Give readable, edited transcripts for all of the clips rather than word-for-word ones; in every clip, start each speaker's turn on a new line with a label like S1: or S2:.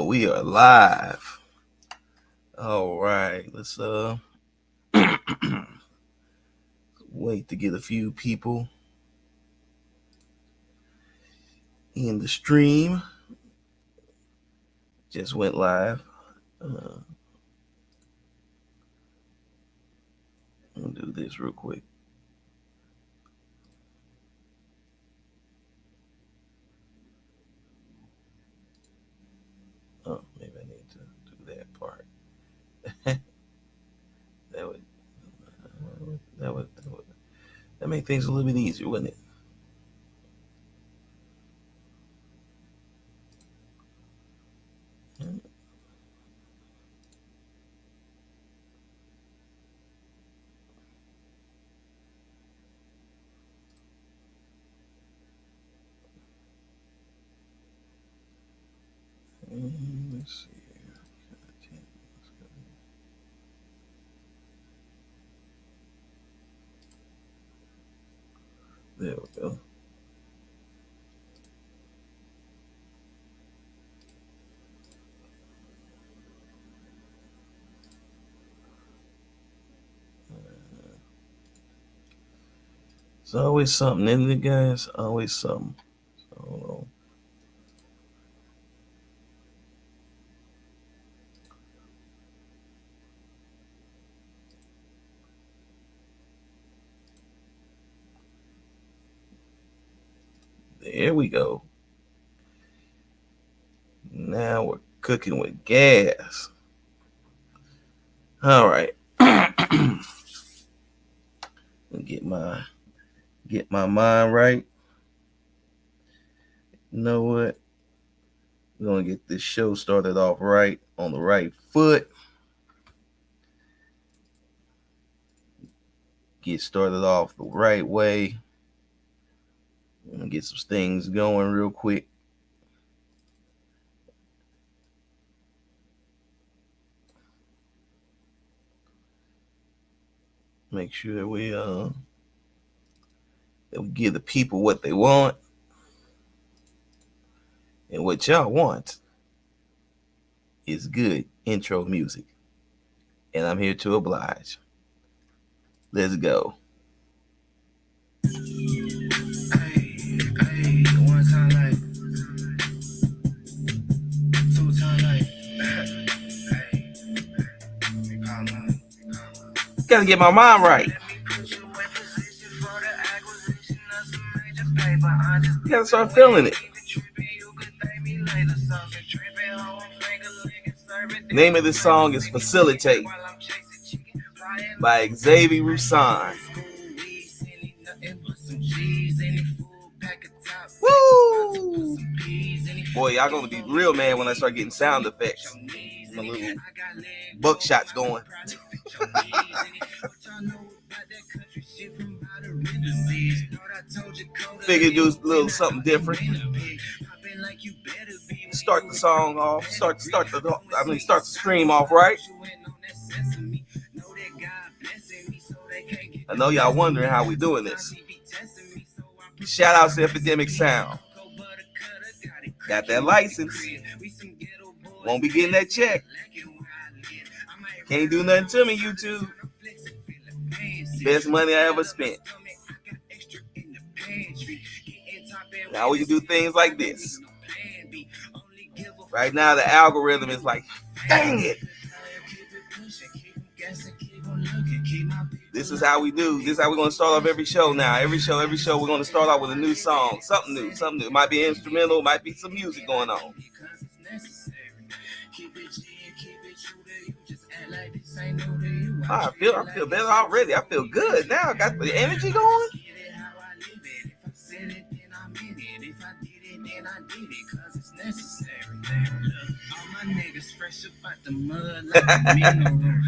S1: We are live. All right, let's wait to get a few people in the stream. Just went live. I'll do this real quick. Oh, maybe I need to do that part. that make things a little bit easier, wouldn't it? Let's see. There we go. It's always something, isn't it, guys? Always something. So, there we go. Now we're cooking with gas. All right. get my mind right. You know what? We're gonna get this show started off right on the right foot. Get started off the right way. I'm gonna get some things going real quick. Make sure that we give the people what they want. And what y'all want is good intro music. And I'm here to oblige. Let's go. Gotta get my mind right. You gotta start feeling it. Name of this song is Facilitate by Xavier Roussan. Woo! Boy, y'all gonna be real mad when I start getting sound effects. My little buckshots going. Figured do a little something different. Start the song off. Start the stream off right. I know y'all wondering how we doing this. Shout out to Epidemic Sound. Got that license. Won't be getting that check. Can't do nothing to me, YouTube. Best money I ever spent. Now we can do things like this. Right now the algorithm is like, dang it. This is how we do. This is how we're going to start off every show now. Every show, we're going to start off with a new song. Something new. It might be instrumental. It might be some music going on. I feel better already. I feel good now. I got the energy going.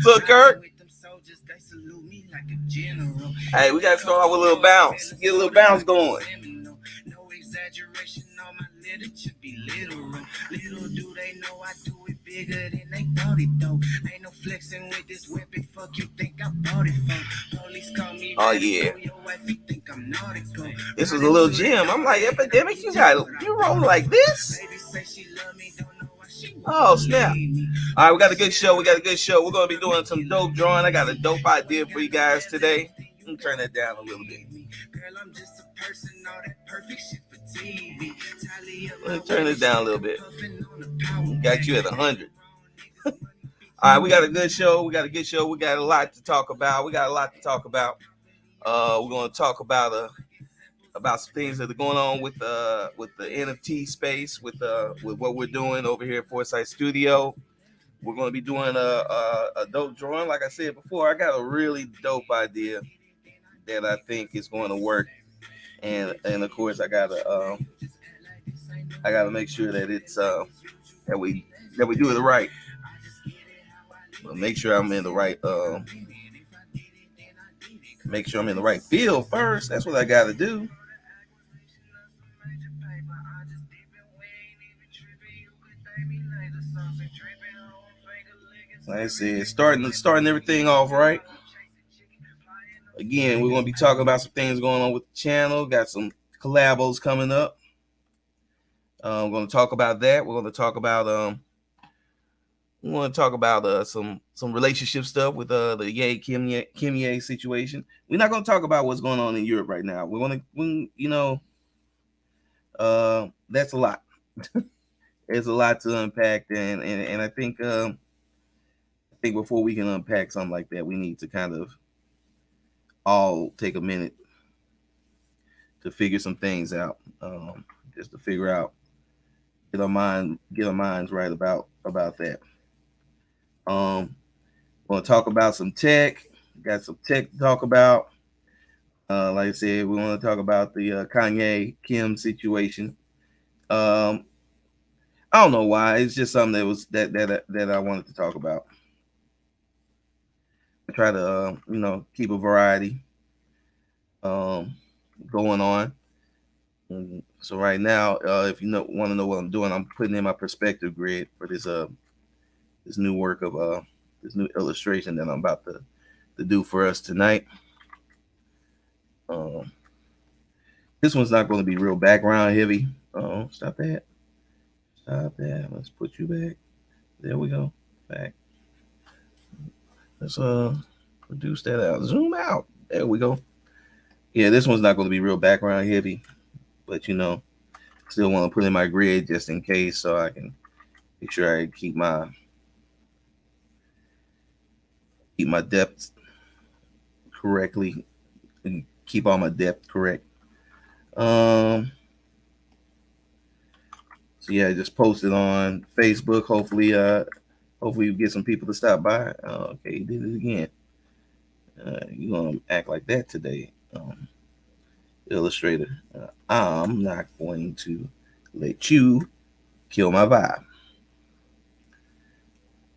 S1: So, Kirk. Hey, we gotta start off with a little bounce. Get a little bounce going. No exaggeration on my literature be literal. Little do they know I do it bigger than they thought it though. Ain't no flexing with this weapon. Fuck you think I bought it for? Police call me. Oh yeah. This was a little gym. I'm like, Epidemic, you roll like this? Oh snap! All right, we got a good show. We're gonna be doing some dope drawing. I got a dope idea for you guys today. Let me turn that down a little bit. Let me turn it down a little bit. Got you at 100. All right, we got a good show. We got a lot to talk about. We're gonna talk about some things that are going on with the NFT space, with what we're doing over here at Foresight Studio. We're going to be doing a dope drawing. Like I said before, I got a really dope idea that I think is going to work, and of course I gotta make sure that it's that we do it right. Make sure I'm in the right field first. That's what I got to do. Like I said, starting everything off right. Again, we're going to be talking about some things going on with the channel. Got some collabs coming up. We're going to talk about that. We're going to talk about some relationship stuff with the Ye Kim Ye situation. We're not going to talk about what's going on in Europe right now. That's a lot. There's a lot to unpack, and I think before we can unpack something like that, we need to kind of all take a minute to figure some things out, just to figure out, get our minds right about that. We're gonna talk about some tech. Got some tech to talk about. Like I said, we want to talk about the Kanye Kim situation. I don't know why. It's just something that I wanted to talk about. I try to keep a variety going on. And so right now, if you want to know what I'm doing, I'm putting in my perspective grid for this new work of this new illustration that I'm about to do for us tonight. This one's not going to be real background heavy. Stop that. Let's put you back. There we go. Back. Let's reduce that out. Zoom out. There we go. Yeah, this one's not going to be real background heavy, but still want to put in my grid just in case, so I can make sure I keep my depth correctly and keep all my depth correct. So yeah, just post it on Facebook. Hopefully we get some people to stop by. Okay, you did it again. You're gonna act like that today, Illustrator. I'm not going to let you kill my vibe.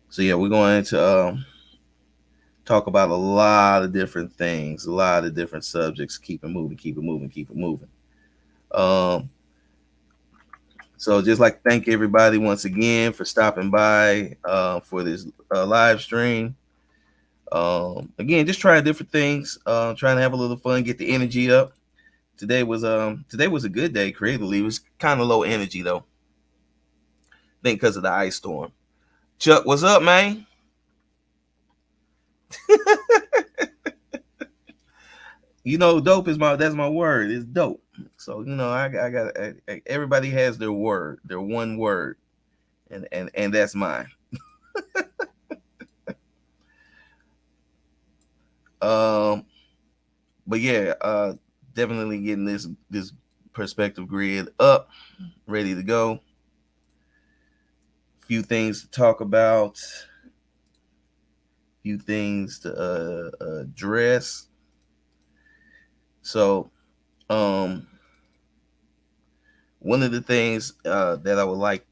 S1: So yeah, we're going to talk about a lot of different things, a lot of different subjects. Keep it moving. So just like to thank everybody once again for stopping by for this live stream. Again, just trying different things, trying to have a little fun, get the energy up. Today was a good day creatively. It was kind of low energy though. I think because of the ice storm. Chuck, what's up, man? Dope is that's my word. It's dope. So I got everybody has their word, their one word, and that's mine. But yeah, definitely getting this perspective grid up, ready to go. Few things to talk about. Few things to address. So, one of the things that I would like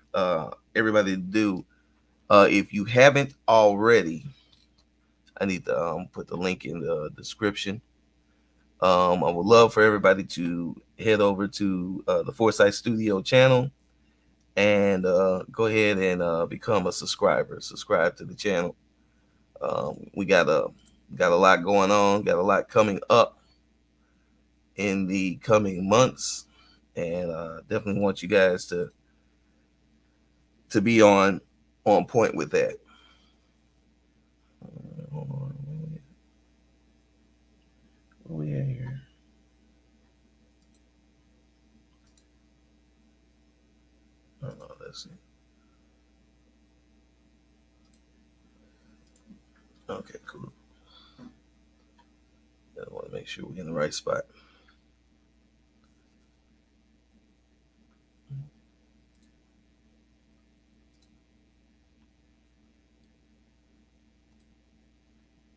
S1: everybody to do, if you haven't already, I need to put the link in the description. I would love for everybody to head over to the Foresight Studio channel and go ahead and become a subscriber. Subscribe to the channel. We got a lot going on, got a lot coming up, in the coming months, and definitely want you guys to be on point with that. Hold on, where we at here? I don't know. Let's see. Okay, cool. I want to make sure we're in the right spot.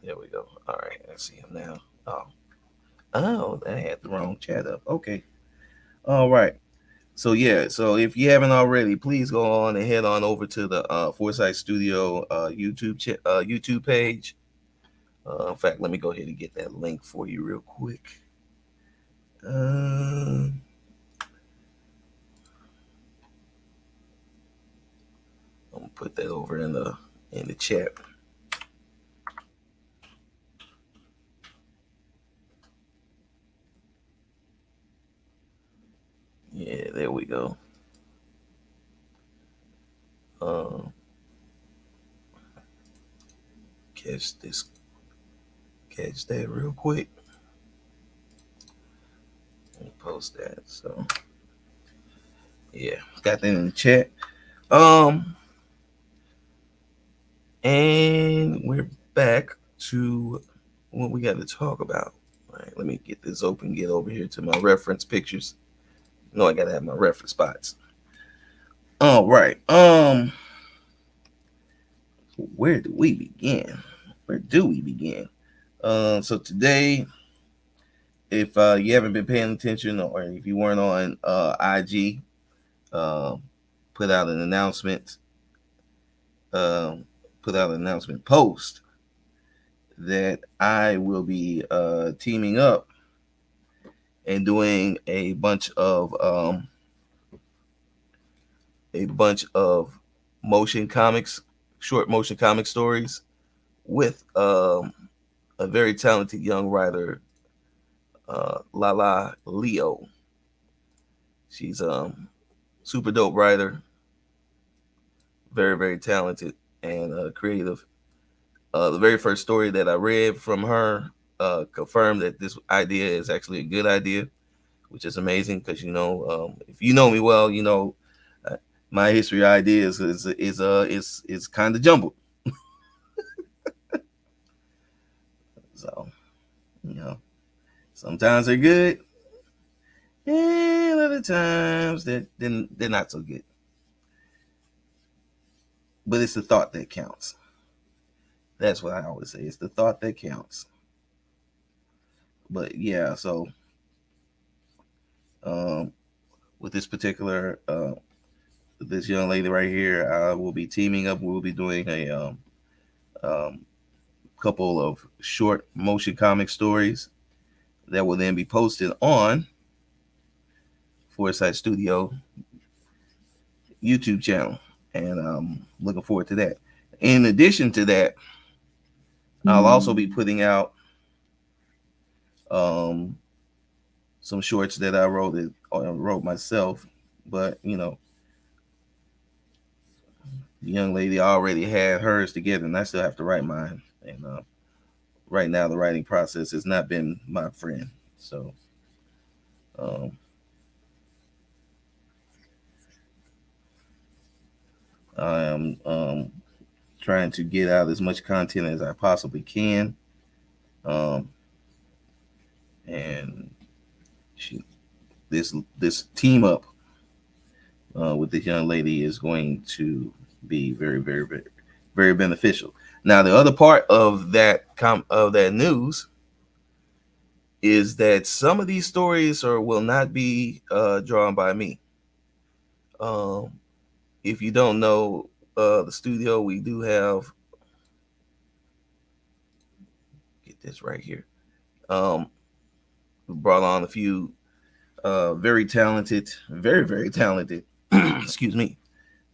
S1: There we go. All right, I see him now. Oh, I had the wrong chat up. Okay. All right. So yeah, so if you haven't already, please go on and head on over to the Foresight Studio YouTube page. In fact, let me go ahead and get that link for you real quick. I'm gonna put that over in the chat. Yeah, there we go. Um, catch this, catch that real quick. Let me post that. So yeah, got that in the chat. Um, and we're back to what we got to talk about. All right, let me get this open. Get over here to my reference pictures. No, I gotta have my reference spots. All right. Where do we begin? Where do we begin? So today, if you haven't been paying attention, or if you weren't on IG, uh, put out an announcement. Put out an announcement post that I will be teaming up and doing a bunch of motion comics, short motion comic stories with a very talented young writer, Lala Leo. She's super dope writer, very very talented and creative. The very first story that I read from her confirmed that this idea is actually a good idea, which is amazing because if you know me well, uh, my history of ideas is kind of jumbled. So you know, sometimes they're good, and other times they're not so good. But it's the thought that counts. That's what I always say. It's the thought that counts. But yeah, so um, with this particular this young lady right here, I will be teaming up. We'll be doing a um, couple of short motion comic stories that will then be posted on Foresight Studio YouTube channel, and I'm looking forward to that. In addition to that, I'll also be putting out um, some shorts that I wrote myself, but the young lady already had hers together, and I still have to write mine. And right now, the writing process has not been my friend. So um, I am trying to get out as much content as I possibly can. Um, and she, this team up with this young lady is going to be very, very, very, very beneficial. Now, the other part of that news is that some of these stories will not be drawn by me. Um, if you don't know the studio, we do have get this right here. We brought on a few very talented, very very talented. excuse me.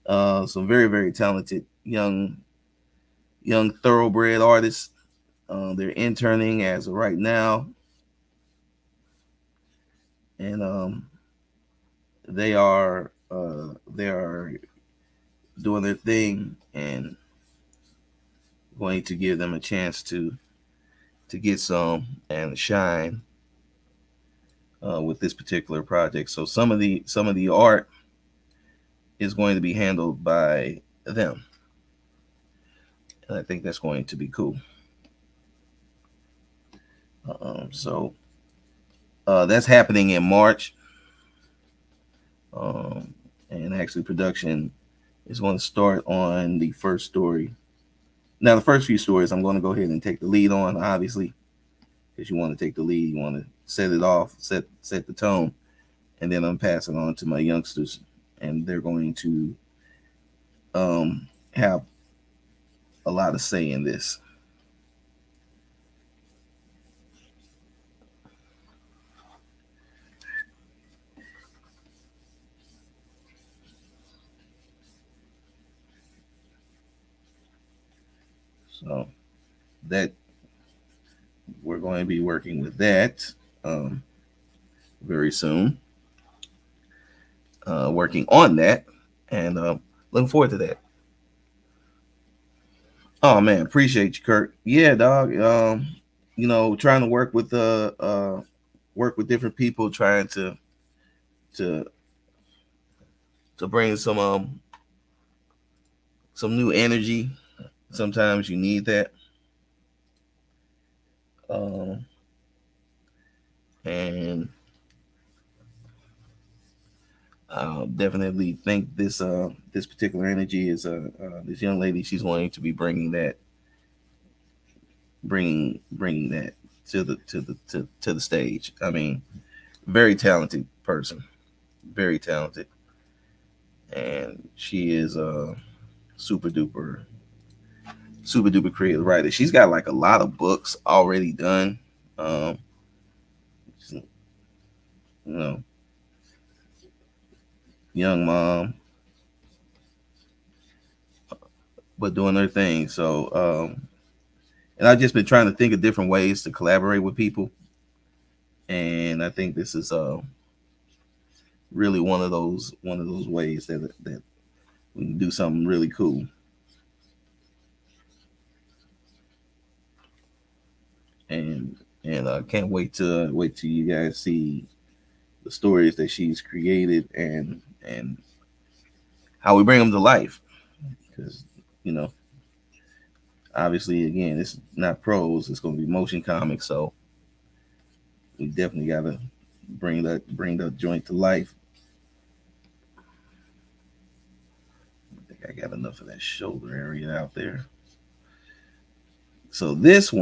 S1: Some very very talented young thoroughbred artists. They're interning as of right now. and they are doing their thing, and going to give them a chance to get some and shine with this particular project. So some of the art is going to be handled by them, and I think that's going to be cool. So that's happening in March, um, and actually production is going to start on the first story. Now, the first few stories, I'm going to go ahead and take the lead on, obviously, because you want to take the lead, you want to set it off, set the tone, and then I'm passing on to my youngsters, and they're going to have a lot of say in this. So that we're going to be working with that um, very soon. Working on that, and looking forward to that. Oh man, appreciate you, Kurt. Yeah, dog. Trying to work with different people, trying to to bring some new energy. Sometimes you need that. Um, and definitely think this particular energy is this young lady. She's going to be bringing that to the stage. I mean, very talented person, very talented, and she is a super duper creative writer. She's got like a lot of books already done. Um, she's, you know, young mom, but doing her thing. So, and I've just been trying to think of different ways to collaborate with people, and I think this is really one of those ways that we can do something really cool. And I can't wait till you guys see the stories that she's created, and how we bring them to life. Because you know, obviously, again, it's not prose; it's going to be motion comics. So we definitely got to bring that joint to life. I think I got enough of that shoulder area out there. So this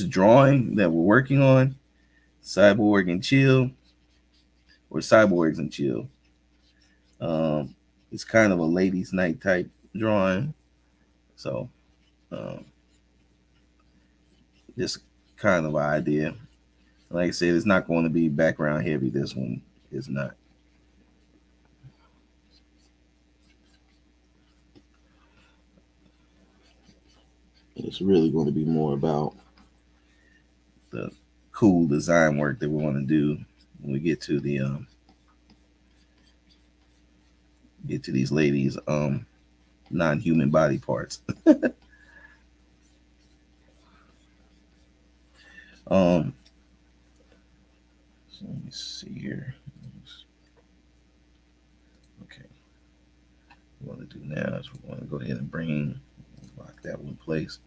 S1: drawing that we're working on, Cyborg and Chill, or Cyborgs and Chill. Um, it's kind of a ladies' night type drawing. So um, just kind of an idea. Like I said, it's not going to be background heavy. This one is not. It's really going to be more about the cool design work that we want to do when we get to these ladies non-human body parts. um, so let me see here. Okay, what we want to do now is we want to go ahead and lock that one in place.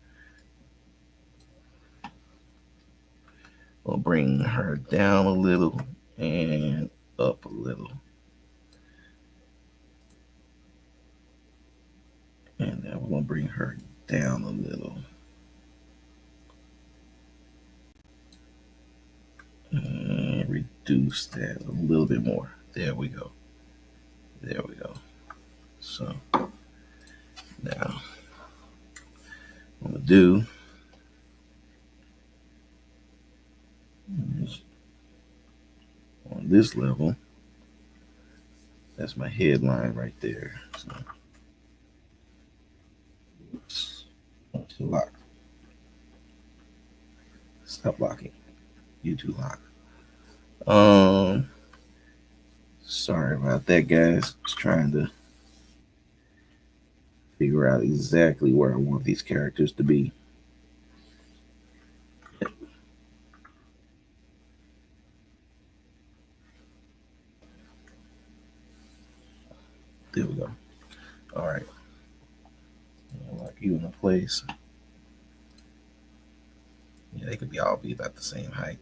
S1: We'll bring her down a little and up a little. And then we're going to bring her down a little. And reduce that a little bit more. There we go. There we go. So now what I'm going to do is on this level, that's my headline right there. So, oops, lock. Stop locking. You two lock. Um, Sorry about that, guys. Just trying to figure out exactly where I want these characters to be. There we go. All right. Lock you in a place. Yeah, they could be all be about the same height.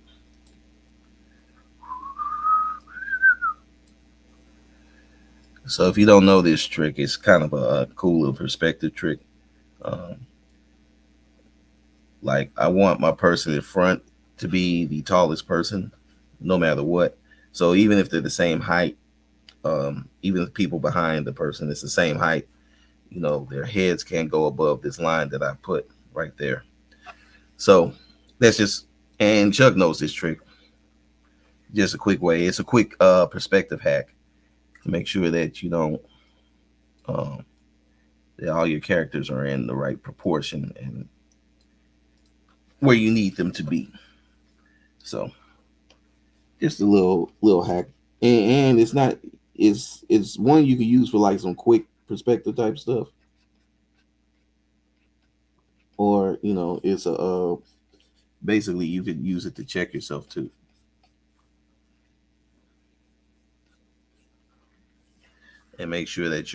S1: So if you don't know this trick, it's kind of a cool little perspective trick. Um, like I want my person in front to be the tallest person, no matter what. So even if they're the same height, even the people behind the person is the same height, their heads can't go above this line that I put right there. So that's just, and Chuck knows this trick. Just a quick way. It's a quick perspective hack to make sure that you don't um, that all your characters are in the right proportion and where you need them to be. So just a little hack, and it's not it's one you can use for like some quick perspective type stuff, or it's a basically you could use it to check yourself too, and make sure that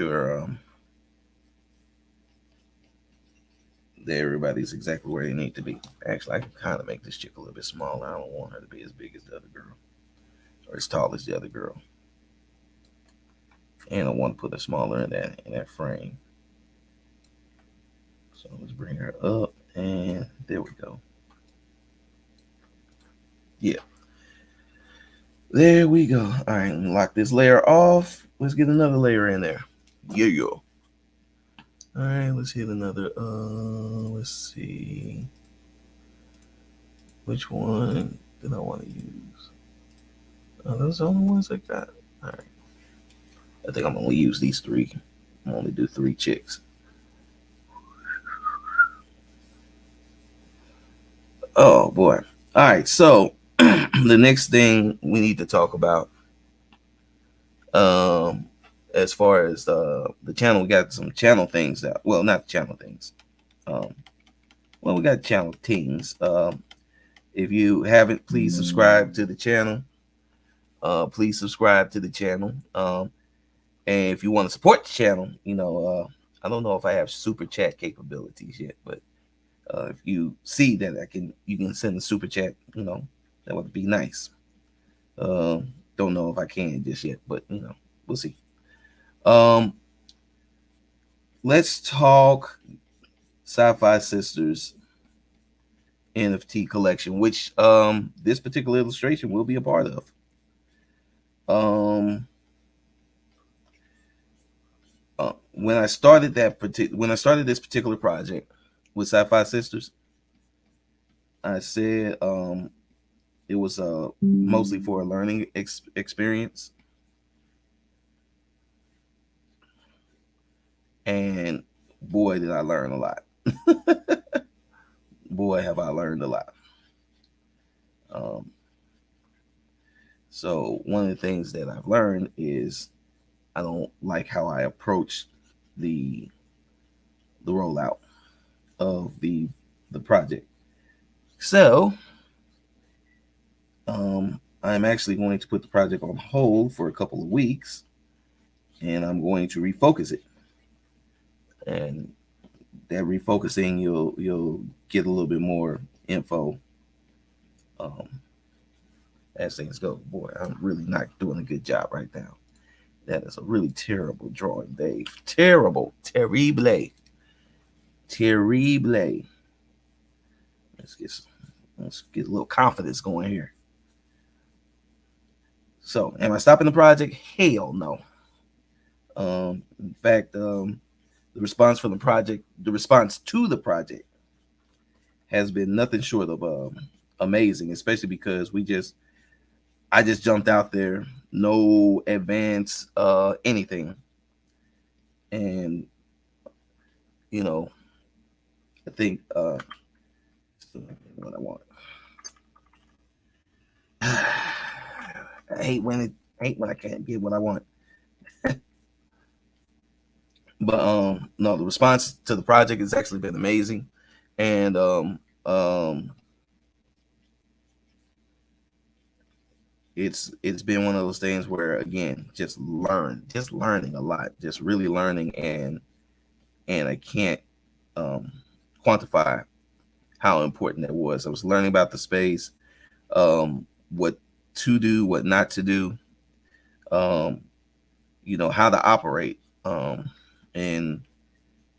S1: that everybody's exactly where they need to be. Actually, I can kind of make this chick a little bit smaller. I don't want her to be as big as the other girl or as tall as the other girl, and I want to put her smaller in that frame. So let's bring her up, and there we go. Yeah, there we go. All right, lock this layer off. Let's get another layer in there. Yeah, yeah. All right, let's hit another. Let's see. Which one did I want to use? Oh, those are the only ones I got. All right. I think I'm gonna use these three. I'm only do three chicks. Oh boy. All right. So the next thing we need to talk about, um, as far as the channel, we got some channel things that. Well, not channel things. Um, well, we got channel things. If you haven't, please subscribe to the channel. Please subscribe to the channel. And if you want to support the channel, I don't know if I have super chat capabilities yet, but if you see that you can send a super chat, that would be nice. Don't know if I can just yet, but we'll see. Um, let's talk Sci-Fi Sisters NFT collection, which this particular illustration will be a part of. Um, when I started this particular project with Sci-Fi Sisters, I said it was mostly for a learning experience, and boy, did I learn a lot. Boy, have I learned a lot. Um, so one of the things that I've learned is I don't like how I approach the rollout of the project. So I'm actually going to put the project on hold for a couple of weeks, and I'm going to refocus it. And that refocusing, you'll get a little bit more info um, as things go. Boy, I'm really not doing a good job right now. That is a really terrible drawing, Dave. Terrible, terrible, terrible. Let's get let's get a little confidence going here. So, am I stopping the project? Hell no. In fact, the response from the response to the project has been nothing short of amazing, especially because I just jumped out there, no advance anything, and you know, I think what I want. I hate when I can't get what I want. But no, the response to the project has actually been amazing, and it's been one of those things where, again, just learning a lot, just really learning, and I can't um, quantify how important that was. I was learning about the space, what to do, what not to do, um, how to operate, and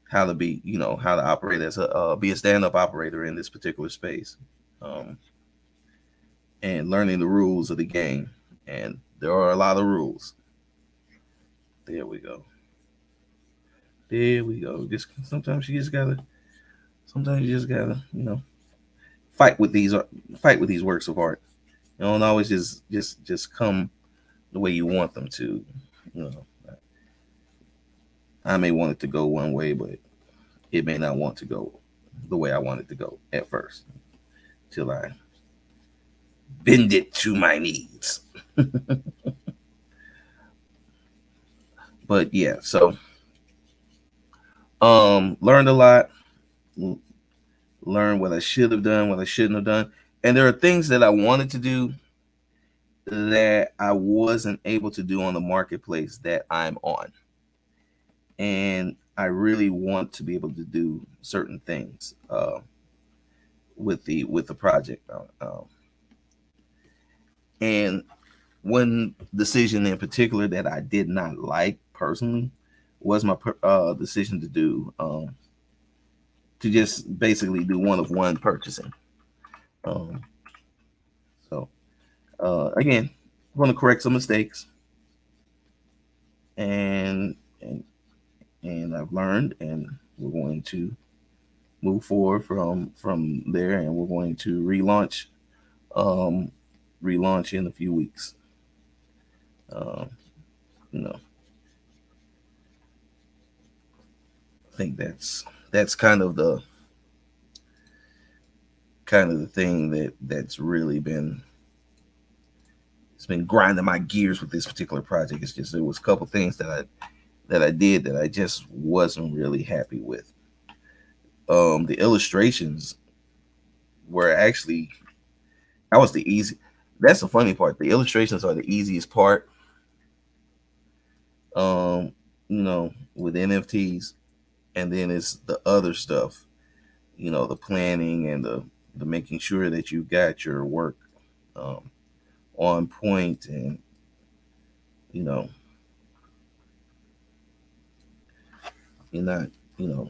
S1: how to operate as a be a stand up operator in this particular space, um, and learning the rules of the game. And there are a lot of rules. There we go. There we go. Just sometimes you just gotta fight with these fight with these works of art. You don't always just come the way you want them to. You know, I may want it to go one way, but it may not want to go the way I want it to go at first, till I bend it to my needs. But yeah, so learned a lot, learned what I should have done, what I shouldn't have done. And there are things that I wanted to do that I wasn't able to do on the marketplace that I'm on. And I really want to be able to do certain things with the project. And one decision in particular that I did not like personally was my decision to just basically do one of one purchasing. Um, so again, I'm going to correct some mistakes, and and and I've learned, and we're going to move forward from there, and we're going to um, relaunch in a few weeks. Um, you know, I think that's kind of the thing that's really been it's been grinding my gears with this particular project. It's just there was a couple things that I did that I just wasn't really happy with. The illustrations were actually that was the easy. That's the funny part. The illustrations are the easiest part. Um, with NFTs, and then it's the other stuff. The planning and the making sure that you got your work um, on point, and you know you're not you know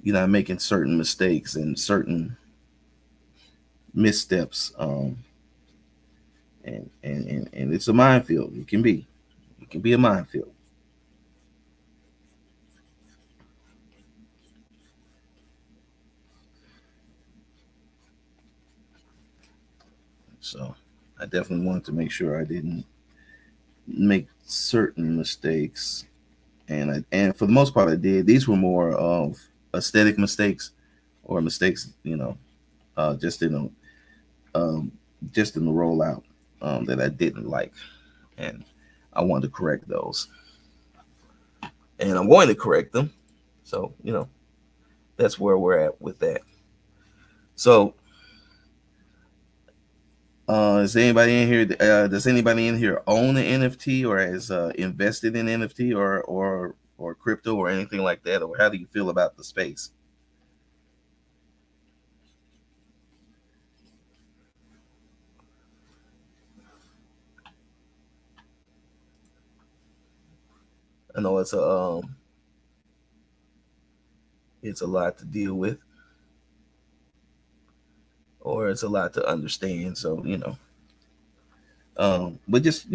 S1: you're not making certain mistakes and certain missteps. And it's a minefield. It can be a minefield. So I definitely wanted to make sure I didn't make certain mistakes, and for the most part I did. These were more of aesthetic mistakes, or mistakes, uh, just in the um, just in the rollout, that I didn't like, and I wanted to correct those, and I'm going to correct them. So that's where we're at with that. So is anybody in here? Does anybody in here own an NFT, or has invested in NFT, or crypto, or anything like that? Or how do you feel about the space? I know it's a lot to deal with, or it's a lot to understand. So but just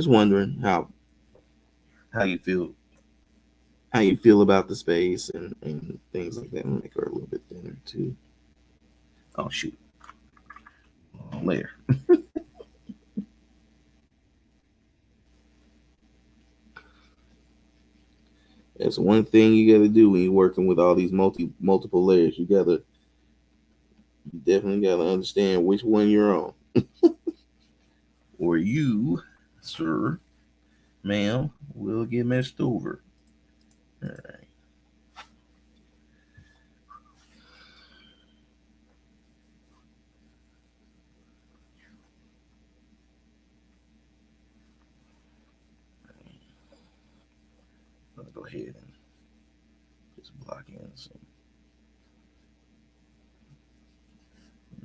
S1: wondering how you feel how you feel about the space, and things like that. I'm gonna make her a little bit thinner too. Oh shoot, later. That's one thing you got to do when you're working with all these multiple layers. You definitely got to understand which one you're on. or you, sir, ma'am, will get messed over. All right. I'm gonna go ahead and just block in some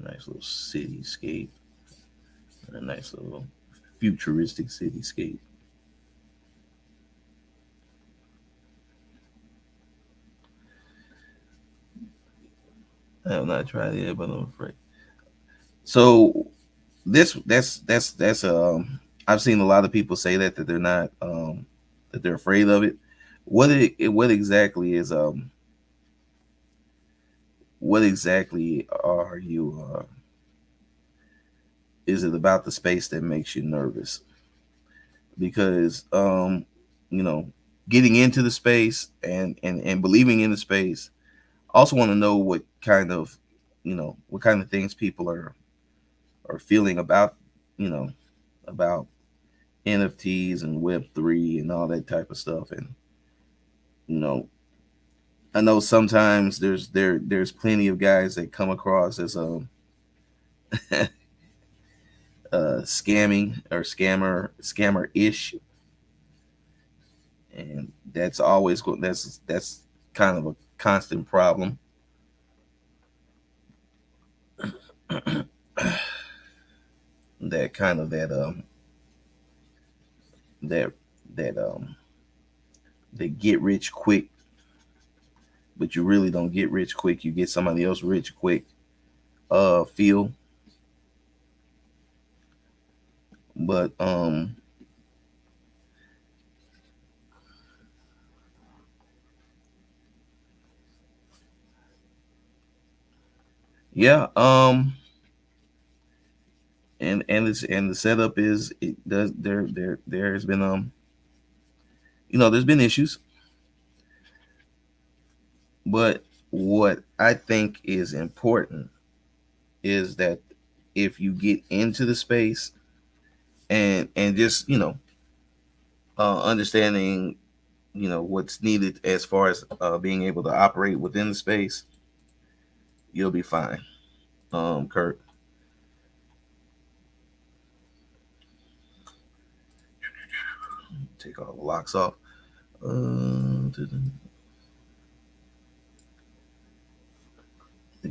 S1: nice little cityscape, a nice little futuristic cityscape. I have not tried it, but I'm afraid. So that's I've seen a lot of people say that they're not that they're afraid of it. What exactly is what exactly are you is it about the space that makes you nervous? Because you know, getting into the space and believing in the space, I also want to know what kind of, what kind of things people are feeling about, you know, about NFTs and Web3 and all that type of stuff. And you know, I know sometimes there's plenty of guys that come across as scamming or scammer ish, and that's always that's kind of a constant problem. that kind of that that that that get rich quick, but you really don't get rich quick. You get somebody else rich quick feel. But yeah, and the setup is, it does there has been there's been issues, but what I think is important is that if you get into the space and just understanding what's needed as far as being able to operate within the space, you'll be fine. Kurt, take all the locks off. Look at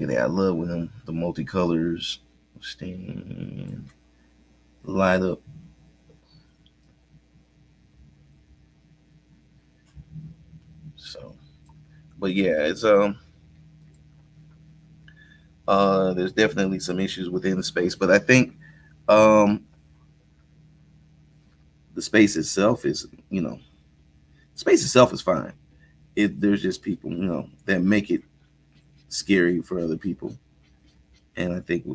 S1: that. I love when the multicolors stand light up. So, but yeah, it's there's definitely some issues within the space, but I think um the space itself is, space itself is fine. There's just people, that make it scary for other people, and I think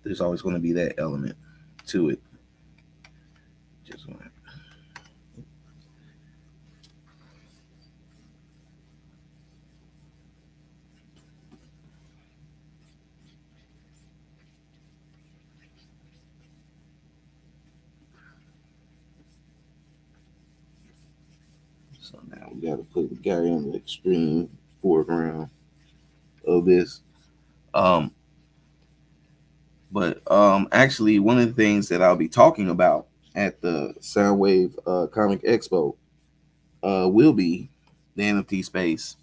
S1: there's always going to be that element to it. Just so now we got to put the guy in the extreme foreground of this. Um, but actually, one of the things that I'll be talking about at the Soundwave Comic Expo will be the NFT space.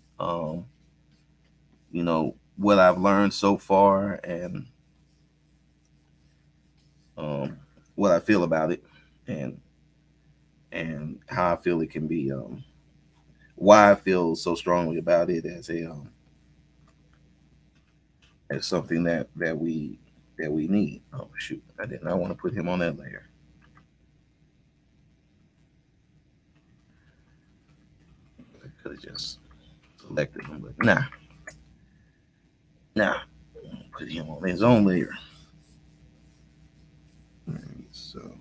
S1: What I've learned so far, and um, what I feel about it, and how I feel it can be, why I feel so strongly about it as a as something that we need. Oh shoot, I did not want to put him on that layer. I could have just selected him, but nah, put him on his own layer. All right, so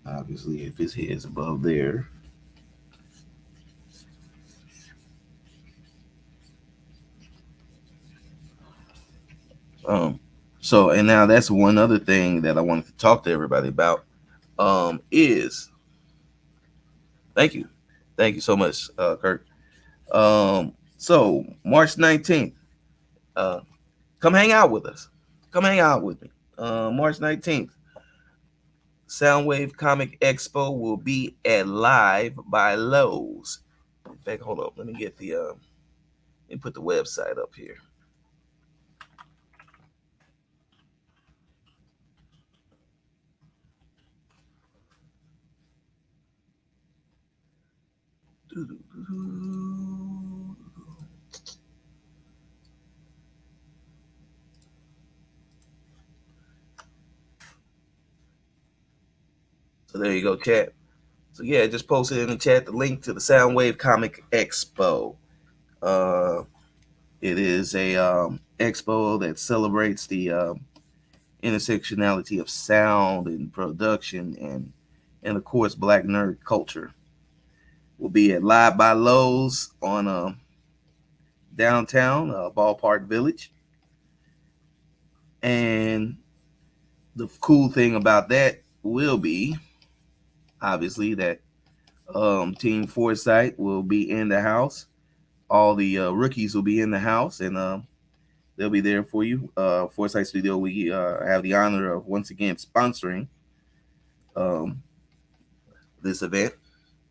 S1: obviously, if his head's above there, um, So, and now that's one other thing that I wanted to talk to everybody about. Is thank you so much, Kirk. So March 19th, uh, come hang out with us. Come hang out with me. March 19th, Soundwave Comic Expo will be at Live by Lowe's. In fact, hold up. Let me get the let me put the website up here. So there you go, chat. So yeah, I just posted in the chat the link to the Soundwave Comic Expo. Uh, it is a expo that celebrates the intersectionality of sound and production and of course Black nerd culture. Will be at Live by Lowe's on downtown Ballpark Village. And the cool thing about that will be obviously that Team Foresight will be in the house. All the rookies will be in the house, and they'll be there for you. Foresight Studio, we have the honor of once again sponsoring um, this event,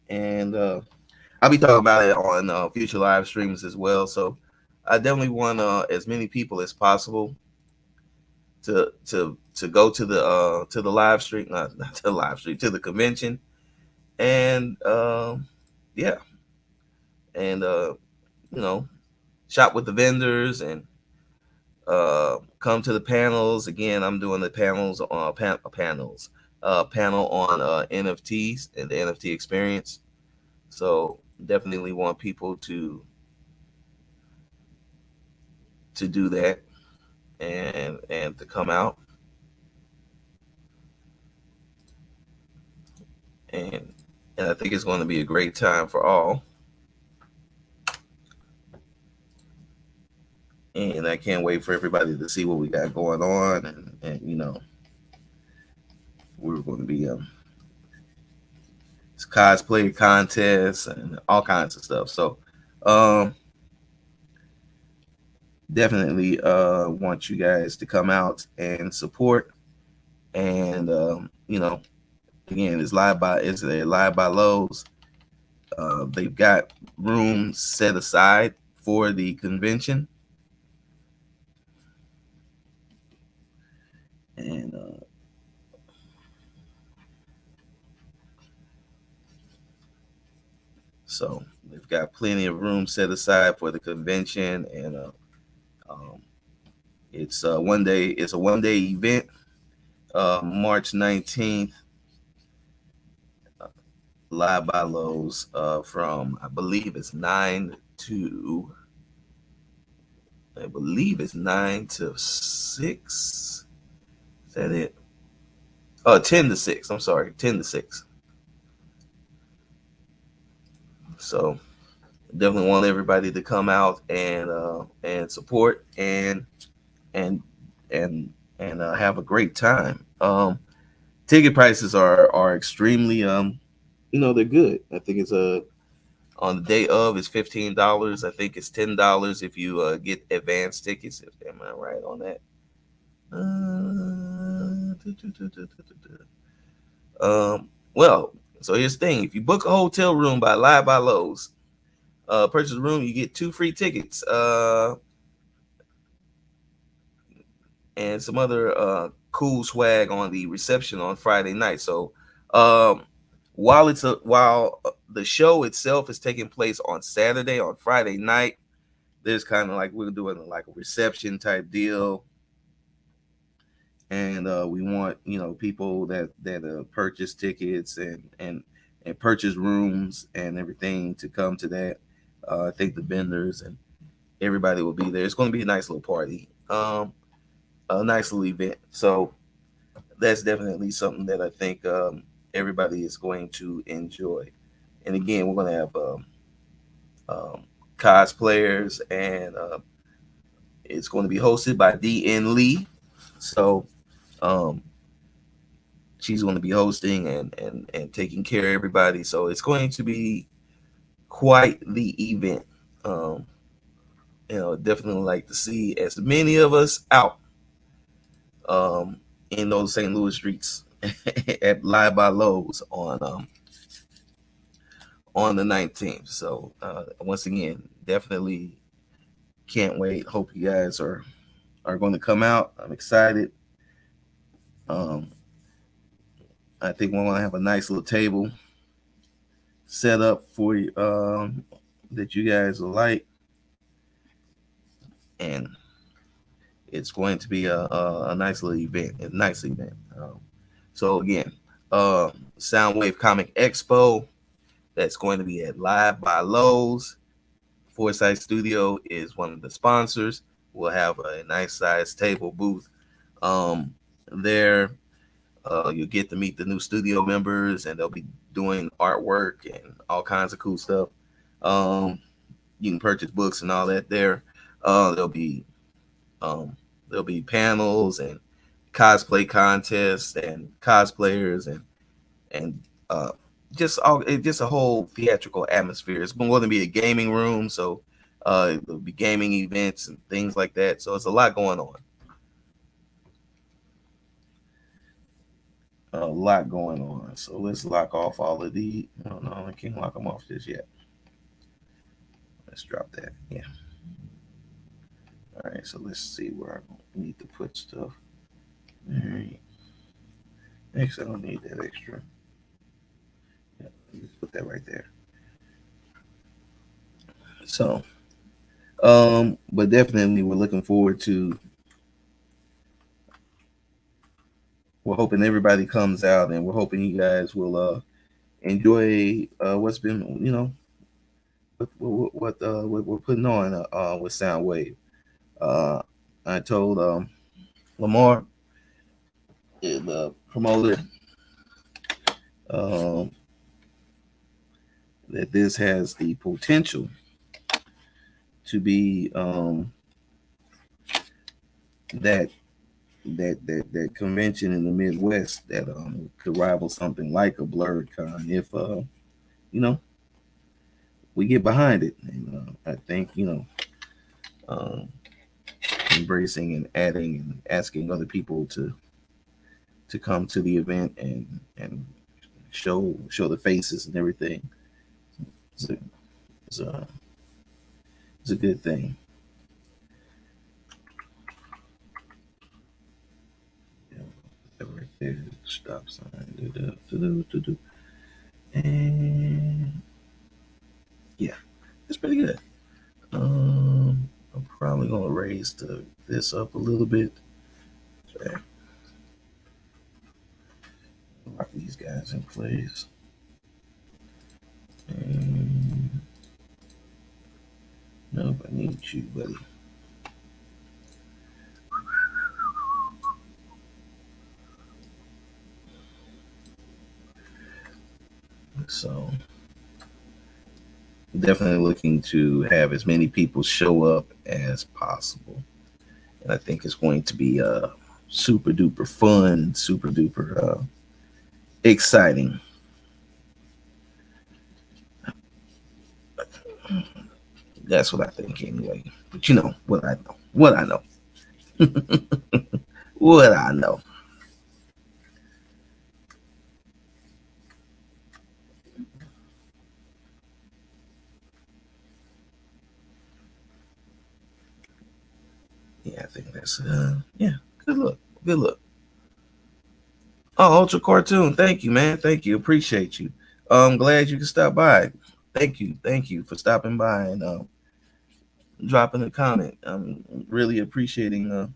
S1: and I'll be talking about it on future live streams as well. So I definitely want as many people as possible to go to the live stream, not to the live stream, to the convention, and yeah, and you know, shop with the vendors and come to the panels. Again, I'm doing the panels on panel on NFTs and the NFT experience. So definitely want people to do that and to come out and and I think it's going to be a great time for all. And I can't wait for everybody to see what we got going on, and you know, we're going to be cosplay contests and all kinds of stuff. So um, definitely want you guys to come out and support. And you know, again, it's a Live by Lowe's. They've got rooms set aside for the convention, and so they've got plenty of room set aside for the convention, and um, it's one day. It's a 1 day event. March 19th, Live by Lowe's from I believe it's 9 to 6. Is that it? 10 to 6. I'm sorry, 10 to 6. So definitely want everybody to come out and support and and have a great time. Ticket prices are extremely they're good. I think it's on the day of it's $15. I think it's $10 if you get advanced tickets. Am I right on that? Well, so here's the thing: if you book a hotel room by Live by Lowe's, purchase a room, you get 2 free tickets, and some other cool swag on the reception on Friday night. So, um, while the show itself is taking place on Saturday, on Friday night, there's kind of like we're doing like a reception type deal, and we want people that purchase tickets and purchase rooms and everything to come to that. I think the vendors and everybody will be there. It's going to be a nice little party, a nice little event. So that's definitely something that I think everybody is going to enjoy. And again, we're going to have um, cosplayers, and it's going to be hosted by DN Lee. So um, she's going to be hosting and taking care of everybody. So it's going to be quite the event. Um, definitely like to see as many of us out in those St. Louis streets at Live by Lowe's on the 19th. So once again, definitely can't wait. Hope you guys are going to come out. I'm excited. Um, I think we're going to have a nice little table set up for you that you guys will like, and it's going to be a nice little event. A nice event. So again, Soundwave Comic Expo. That's going to be at Live by Lowe's. Foresight Studio is one of the sponsors. We'll have a nice size table booth there. You'll get to meet the new studio members, and they'll be doing artwork and all kinds of cool stuff. Um, you can purchase books and all that there. There'll be panels and cosplay contests and cosplayers and just a whole theatrical atmosphere. It's going to be a gaming room, so there'll be gaming events and things like that. So it's a lot going on. A lot going on. So let's lock off all of the. No, I can't lock them off just yet. Let's drop that. Yeah. All right. So let's see where I need to put stuff. All right. Actually, I don't need that extra. Yeah, just put that right there. So, but definitely we're looking forward to. We're hoping everybody comes out, and we're hoping you guys will enjoy what's been, what we're putting on with Soundwave. Uh, I told Lamar, the promoter, um, that this has the potential to be that convention in the Midwest that could rival something like a Blurred Con if you know we get behind it. And I think um, embracing and adding and asking other people to come to the event and show the faces and everything. It's a, it's a, it's a good thing. Right there, stop sign. And yeah, it's pretty good. I'm probably gonna raise this up a little bit. So, lock these guys in place. And nope, I need you, buddy. So definitely looking to have as many people show up as possible. And I think it's going to be super duper fun, super duper exciting. That's what I think anyway. But you know what I know. What I know. What I know. Yeah, I think that's yeah, good look. Good look. Oh, Ultra Cartoon. Thank you, man. Thank you. Appreciate you. I'm glad you could stop by. Thank you. Thank you for stopping by and dropping a comment. I'm really appreciating that.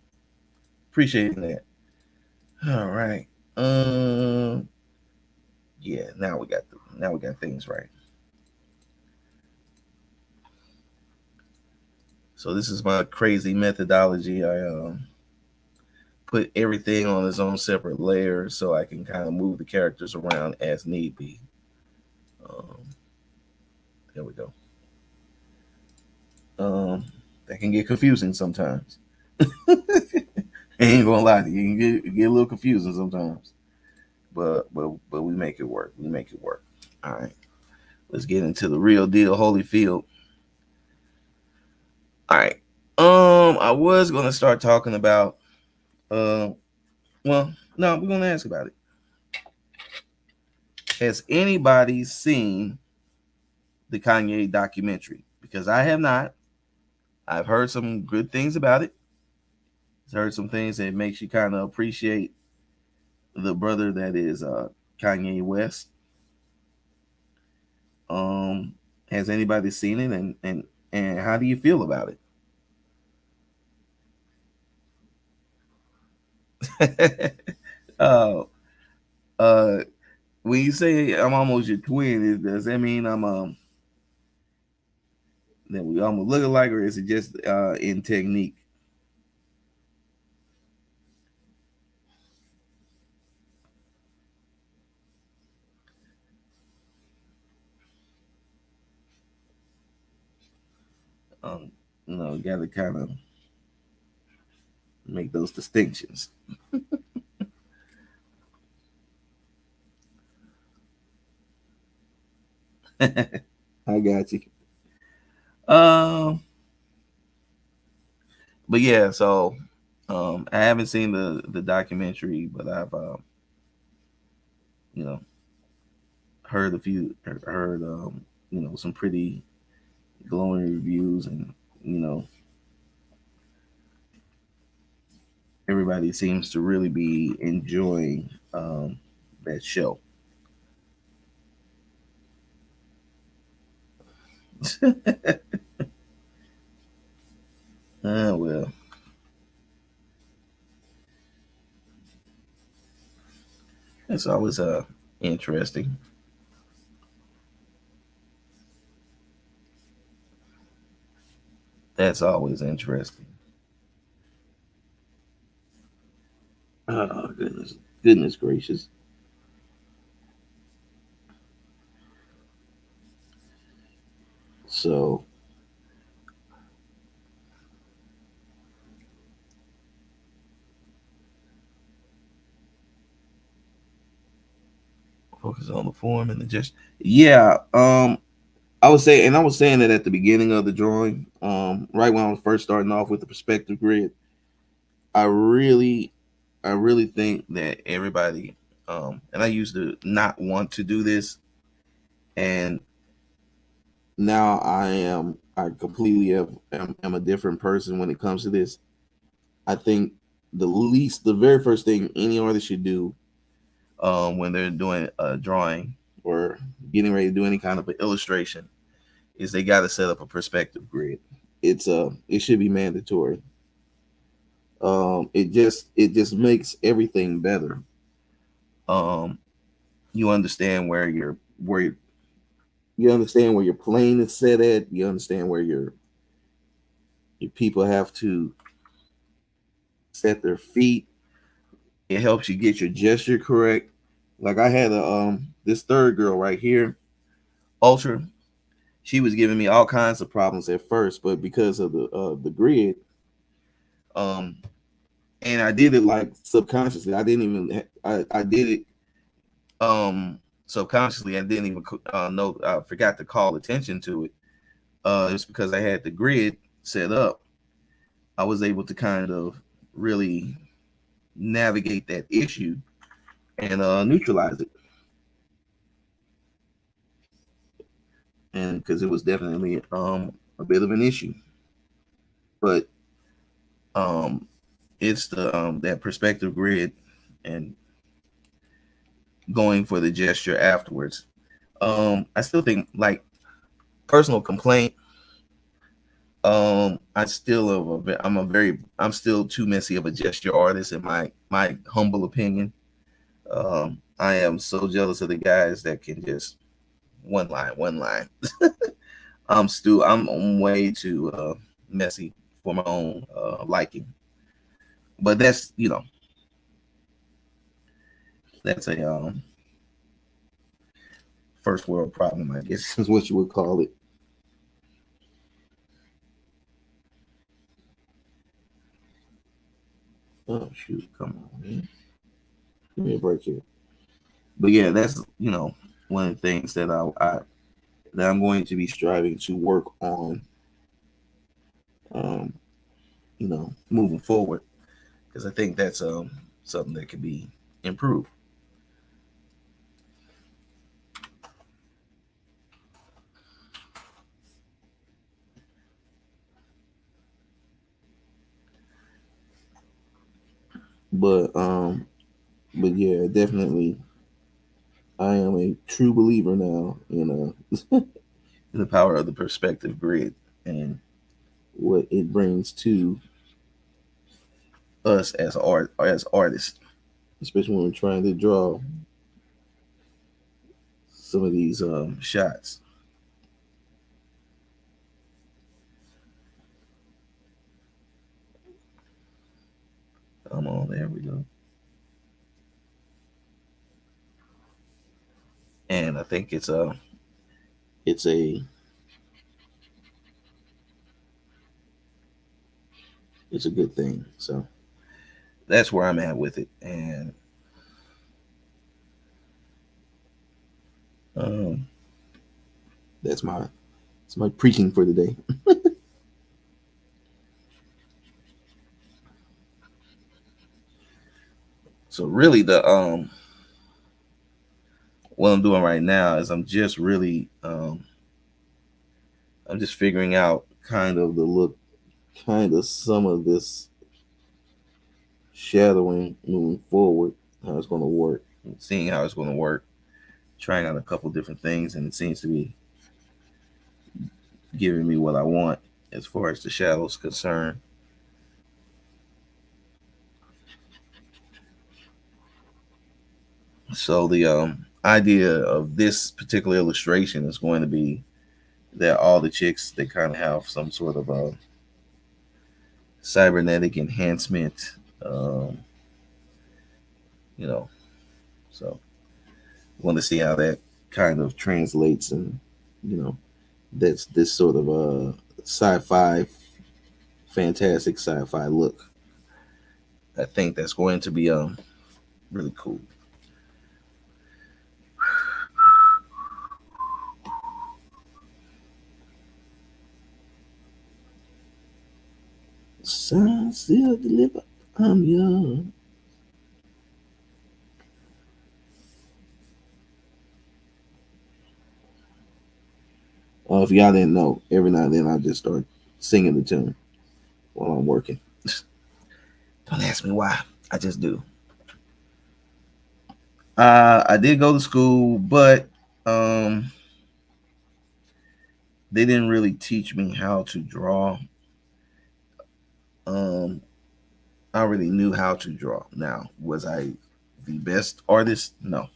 S1: All right. Yeah, now we got things right. So this is my crazy methodology. I put everything on its own separate layer so I can kind of move the characters around as need be. Um, there we go. That can get confusing sometimes. ain't gonna lie to you. You get a little confusing sometimes, but we make it work. We make it work. All right, let's get into the real deal, Holyfield. All right. I was gonna start talking about. Well, no, we're gonna ask about it. Has anybody seen the Kanye documentary? Because I have not. I've heard some good things about it. I've heard some things that makes you kind of appreciate the brother that is Kanye West. Um, has anybody seen it, and how do you feel about it? uh, uh, when you say I'm almost your twin, does that mean I'm that we almost look alike, or is it just in technique? Um, you got to kind of make those distinctions. I got you. Um, but yeah, so I haven't seen the documentary, but I've you know heard a few heard some pretty glowing reviews, and you know everybody seems to really be enjoying that show. Well, it's always interesting. That's always interesting. Oh goodness gracious. So focus on the form and the gesture. Yeah. I was saying, and I was saying that at the beginning of the drawing, right when I was first starting off with the perspective grid. I really, I really think that everybody, and I used to not want to do this, and now I completely am a different person when it comes to this. I think the very first thing any artist should do when they're doing a drawing or getting ready to do any kind of an illustration is they got to set up a perspective grid. It should be mandatory. It just makes everything better. Um, you understand you understand where your plane is set at. You understand where your people have to set their feet. It helps you get your gesture correct. Like I had a this third girl right here, Ultra. She was giving me all kinds of problems at first, but because of the grid, um, and I did it like subconsciously. I didn't even I did it subconsciously. I didn't even know. I forgot to call attention to it. It's because I had the grid set up. I was able to kind of really navigate that issue and neutralize it. And because it was definitely a bit of an issue, but um, it's the that perspective grid and going for the gesture afterwards. I still think like personal complaint. I'm still too messy of a gesture artist in my humble opinion. I am so jealous of the guys that can just one line. I'm way too messy for my own liking. But that's that's a first world problem, I guess is what you would call it. Oh Shoot, come on, man. Give me a break here. But yeah, that's one of the things that that I'm going to be striving to work on, um, moving forward, because I think that's something that could be improved. But but yeah, definitely, I am a true believer now in in the power of the perspective grid and what it brings to us as artists, especially when we're trying to draw some of these shots. Come on, there we go. And I think it's a it's a good thing. So that's where I'm at with it, and um, that's my preaching for the day. So really, the what I'm doing right now is I'm just figuring out kind of the look, kind of some of this shadowing moving forward, how it's going to work, seeing how it's going to work, trying out a couple different things, and it seems to be giving me what I want as far as the shadows concerned. So the idea of this particular illustration is going to be that all the chicks, they kind of have some sort of a cybernetic enhancement, um, you know. So I want to see how that kind of translates, and you know, that's this sort of a sci-fi, fantastic sci-fi look. I think that's going to be really cool. Son still deliver. I'm young. If y'all didn't know, every now and then I just start singing the tune while I'm working. Don't ask me why. I just do. I did go to school, but um, they didn't really teach me how to draw. Um, I already knew how to draw. Now, was I the best artist? No,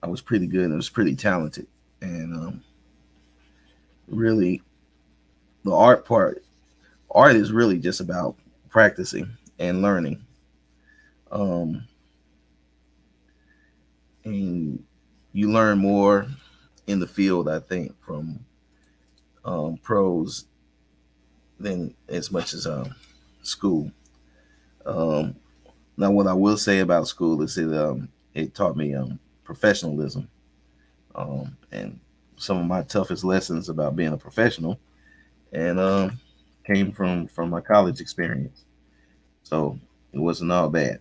S1: I was pretty good. I was pretty talented, and really, the art is really just about practicing and learning. Um, and you learn more in the field, I think, from pros than as much as school. Um, Now, what I will say about school is it taught me professionalism, and some of my toughest lessons about being a professional, and came from my college experience. So it wasn't all bad,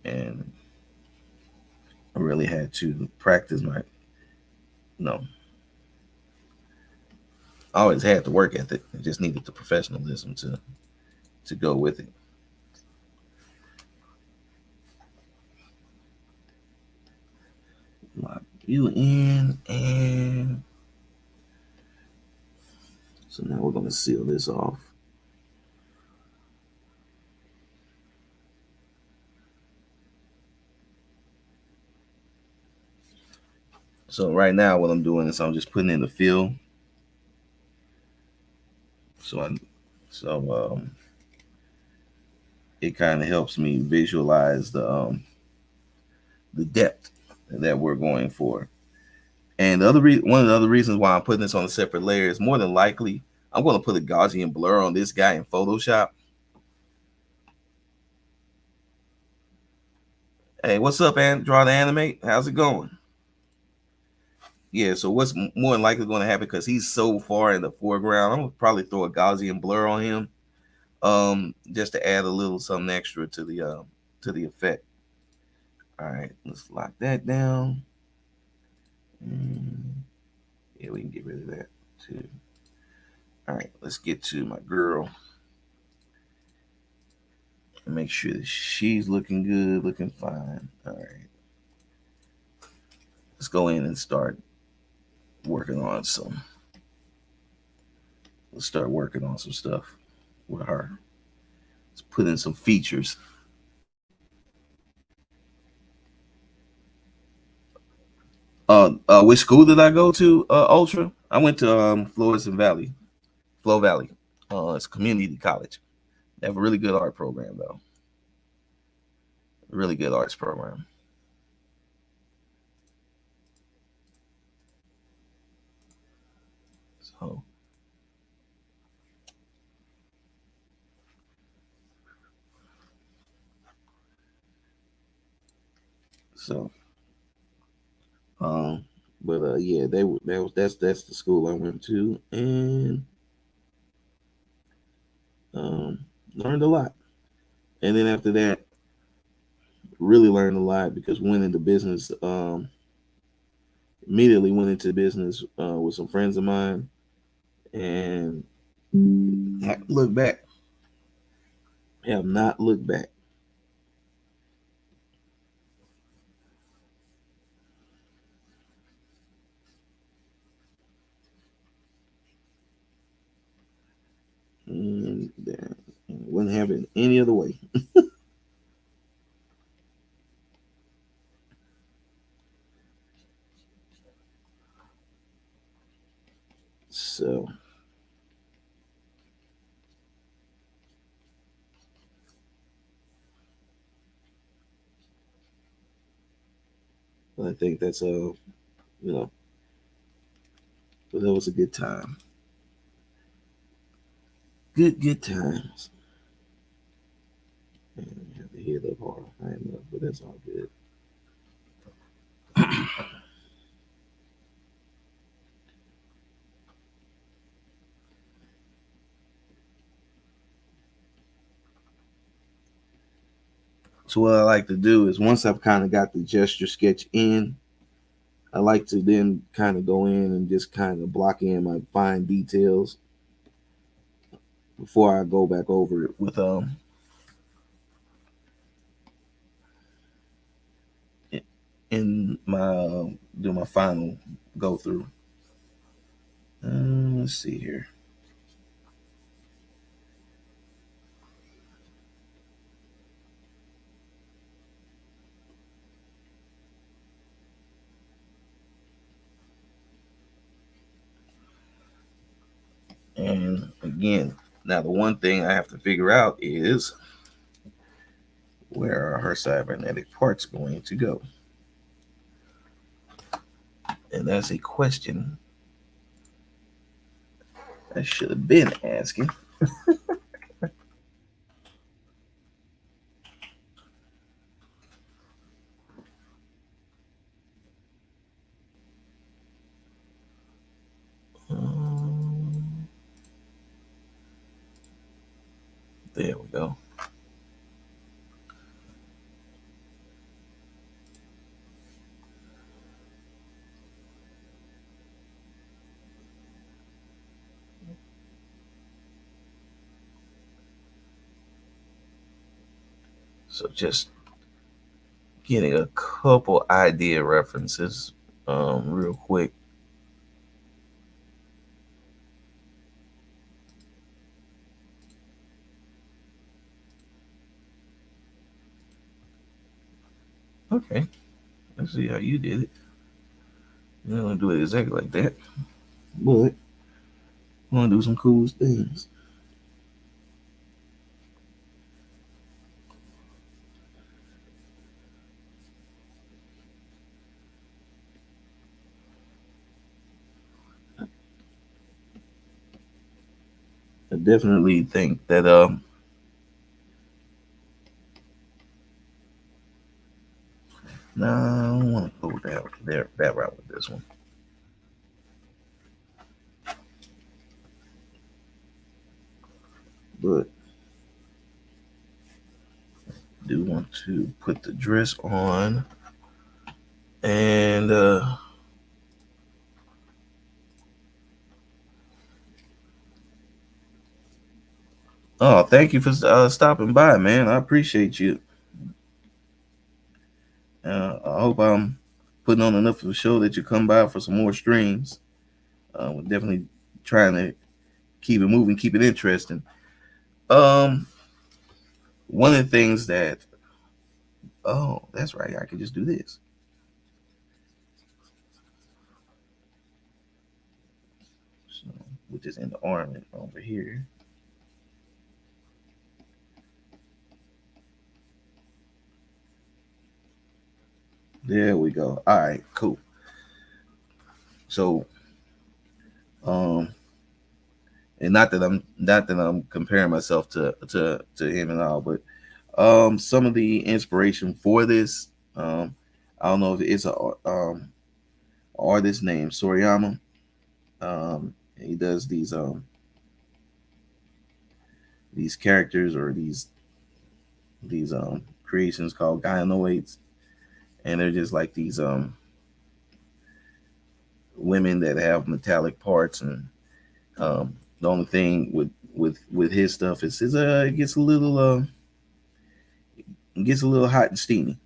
S1: and I really had to practice my, no, I always had the work ethic. I just needed the professionalism to go with it. Lock you in, and so now we're gonna seal this off. So right now, what I'm doing is I'm just putting in the fill. So I, so it kind of helps me visualize the depth that we're going for. And one of the other reasons why I'm putting this on a separate layer is more than likely I'm going to put a Gaussian blur on this guy in Photoshop. Hey, what's up, Draw to Animate? How's it going? Yeah, so what's more than likely going to happen, because he's so far in the foreground, I'm going to probably throw a Gaussian blur on him, just to add a little something extra to the effect. All right, let's lock that down. Yeah, we can get rid of that too. All right, let's get to my girl and make sure that she's looking good, looking fine. All right, let's go in and start working on some. Let's start working on some stuff with her. Let's put in some features. Which school did I go to? Ultra. I went to Florissant Valley, Flow Valley. It's a community college. They have a really good art program, though. Really good arts program. So, so, um, but yeah, that's the school I went to, and learned a lot. And then after that, really learned a lot because went into business. Immediately went into business with some friends of mine, and haven't looked back. Have not looked back. And wouldn't have it any other way. So I think that's that was a good time. Good times. And I have to head up hard high enough, but that's all good. So what I like to do is, once I've kind of got the gesture sketch in, I like to then kind of go in and just kind of block in my fine details before I go back over it with in my do my final go through. Let's see here. And again, now the one thing I have to figure out is, where are her cybernetic parts going to go? And that's a question I should have been asking. Um, there we go. So just getting a couple idea references real quick. Okay, let's see how you did it. You don't do it exactly like that, but I want to do some cool things. I definitely think that no, I don't want to go that route with this one. But do want to put the dress on and oh, thank you for stopping by, man. I appreciate you. I hope I'm putting on enough of a show that you come by for some more streams. We're definitely trying to keep it moving, keep it interesting. Um, One of the things that oh, that's right, I could just do this. So, which is in the ornament over here. There we go. All right, cool. So, um, and not that I'm comparing myself to him and all, but some of the inspiration for this, I don't know if it's a artist named Soriyama. He does these characters or these creations called gynoids, and they're just like these women that have metallic parts, and the only thing with his stuff is it gets a little hot and steamy,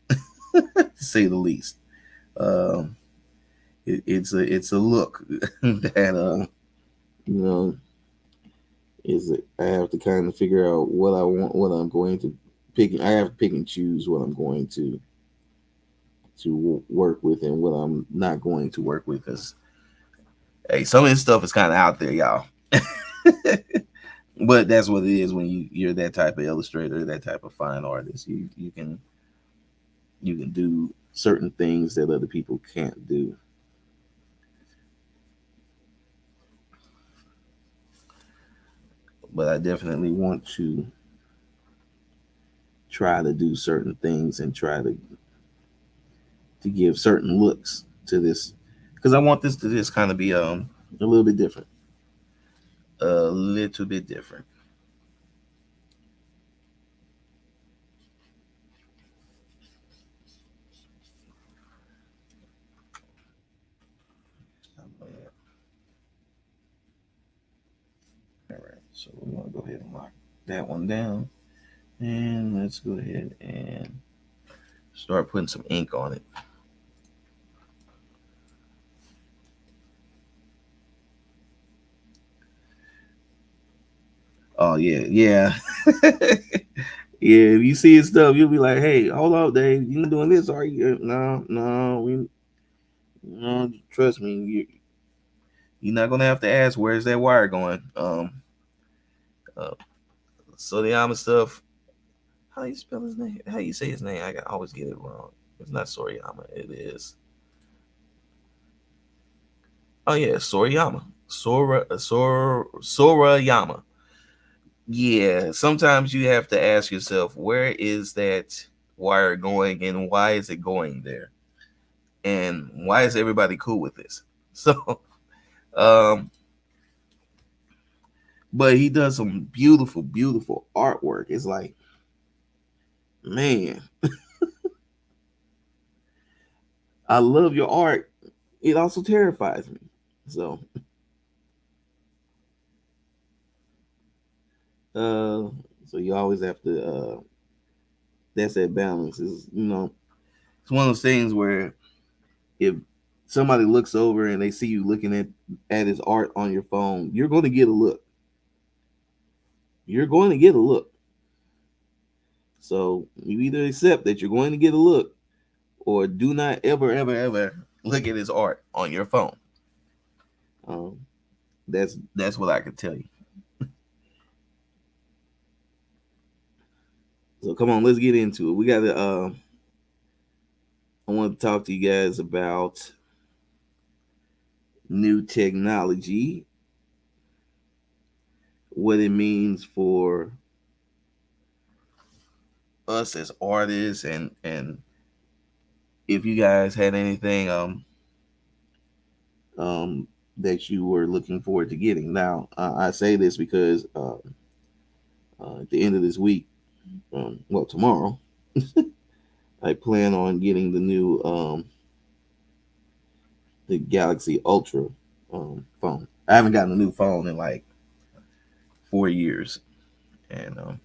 S1: to say the least. Um, it's a look that you know is I have to kind of figure out what I want, what I'm going to pick. I have to pick and choose what I'm going to work with and what I'm not going to work with. Because hey, some of this stuff is kind of out there, y'all. But that's what it is when you're that type of illustrator, that type of fine artist. You can do certain things that other people can't do. But I definitely want to try to do certain things and try to give certain looks to this because I want this to just kind of be a little bit different, a little bit different. All right, so we're gonna go ahead and lock that one down, and let's go ahead and start putting some ink on it. Oh yeah, yeah. Yeah, if you see his stuff, you'll be like, "Hey, hold up, Dave. You not doing this, are you? No, no, no. Trust me, you're not gonna have to ask where's that wire going." Uh, so the Yama stuff. How do you spell his name? How do you say his name? I always get it wrong. It's not Soriyama. It is. Oh yeah, Soriyama. Sorayama. Yeah. Sometimes you have to ask yourself, where is that wire going, and why is it going there, and why is everybody cool with this? So, um, but he does some beautiful, beautiful artwork. It's like, man, I love your art. It also terrifies me. So, uh, so you always have to. That's that balance. Is it's one of those things where if somebody looks over and they see you looking at his art on your phone, you're going to get a look. You're going to get a look. So you either accept that you're going to get a look, or do not ever, ever, ever look at his art on your phone. Um, that's what I can tell you. So come on, let's get into it. We got to. I want to talk to you guys about new technology what it means for us as artists, and if you guys had anything um that you were looking forward to getting. Now, I say this because at the end of this week, well, tomorrow, I plan on getting the Galaxy Ultra phone. I haven't gotten a new phone in like 4 years, and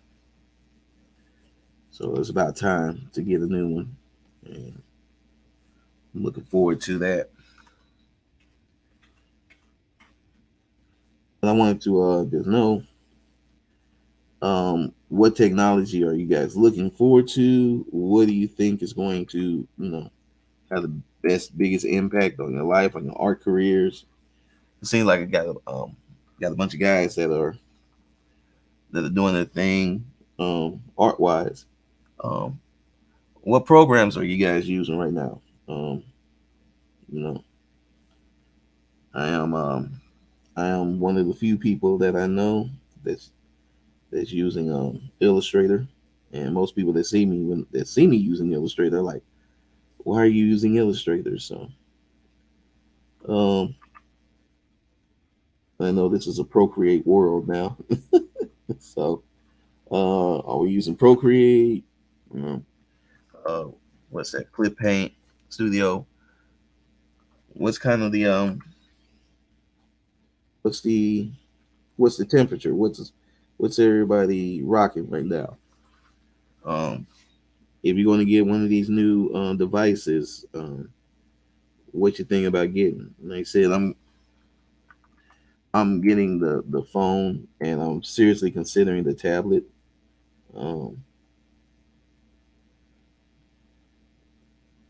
S1: so it's about time to get a new one. And I'm looking forward to that. But I wanted to just know, what technology are you guys looking forward to? What do you think is going to, have the best, biggest impact on your life, on your art careers? It seems like I got a bunch of guys that are doing their thing, art wise. Um, what programs are you guys using right now? You know, I am I am one of the few people that I know that's using Illustrator, and most people that see me using Illustrator are like, "Why are you using Illustrator?" So um, I know this is a Procreate world now. So are we using Procreate? You know, uh, what's that? Clip Paint Studio. What's kind of the what's the what's the temperature? What's everybody rocking right now? Um, if you're going to get one of these new devices, what you think about getting? Like I said, I'm getting the phone, and I'm seriously considering the tablet. Um,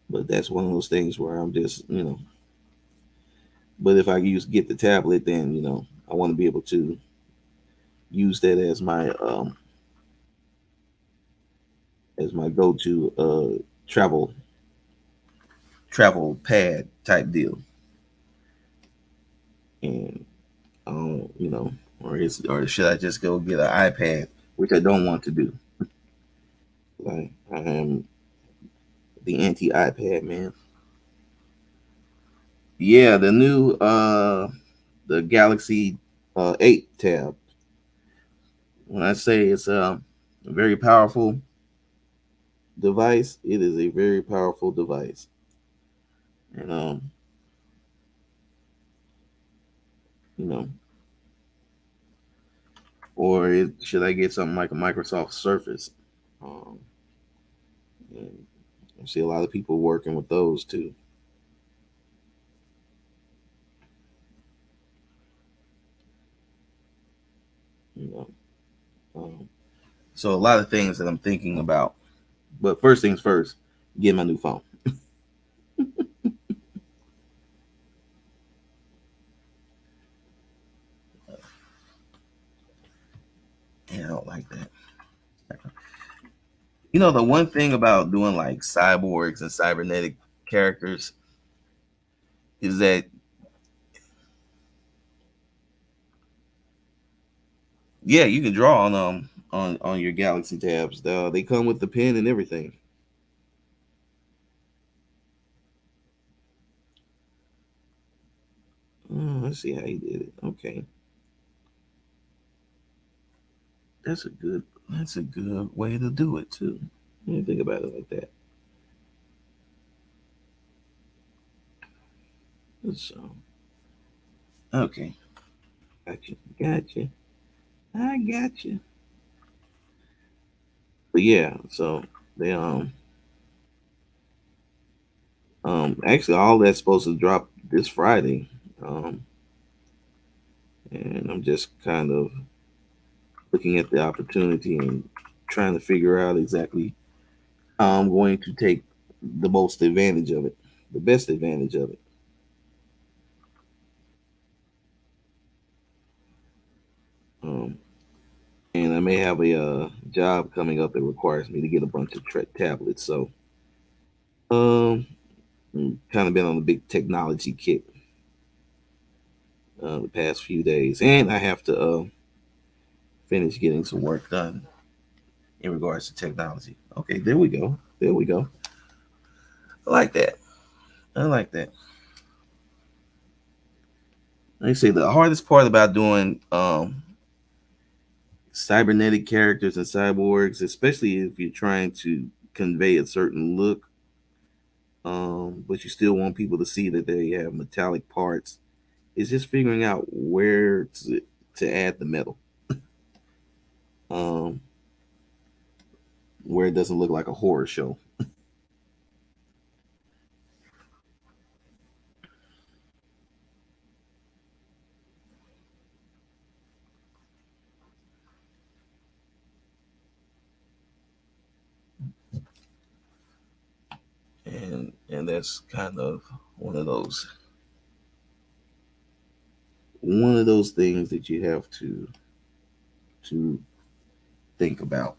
S1: but that's one of those things where I'm just, But if I get the tablet, then I want to be able to use that as my go to travel pad type deal, and or should I just go get an iPad, which I don't want to do. I am the anti iPad man. Yeah, the Galaxy 8 tab. When I say it's a very powerful device, it is a very powerful device, and you know, should I get something like a Microsoft Surface? Um, and I see a lot of people working with those too. You know, so a lot of things that I'm thinking about. But first things first, get my new phone. Yeah, I don't like that. The one thing about doing like cyborgs and cybernetic characters is that, yeah, you can draw on on your Galaxy tabs. They come with the pen and everything. Oh, let's see how he did it. Okay, that's a good way to do it too. When you think about it like that. So okay, gotcha. I got you. But yeah, so they actually all that's supposed to drop this Friday. Um and I'm just kind of looking at the opportunity and trying to figure out exactly how I'm going to take the most advantage of it, the best advantage of it. Um and I may have a job coming up that requires me to get a bunch of tablets. So um kind of been on a big technology kick the past few days, and I have to finish getting some work done in regards to technology. Okay, there we go. There we go. I like that. I like that. Like I say the hardest part about doing cybernetic characters and cyborgs, especially if you're trying to convey a certain look, but you still want people to see that they have metallic parts, is just figuring out where to add the metal, um, where it doesn't look like a horror show. And that's kind of one of those one of those things that you have to think about.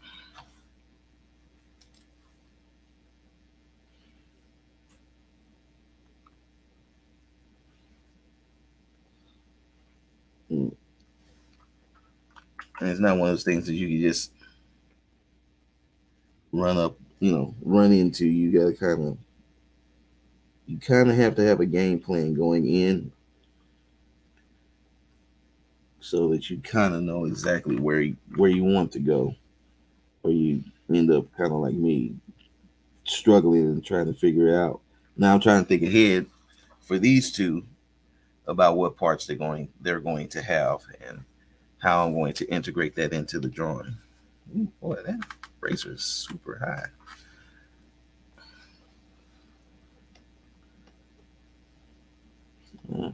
S1: And it's not one of those things that you can just run up, run into. You kind of have to have a game plan going in so that you kind of know exactly where you want to go, or you end up kind of like me struggling and trying to figure it out. Now I'm trying to think ahead for these two about what parts they're going to have and how I'm going to integrate that into the drawing. Ooh, boy, that razor is super high. Yeah,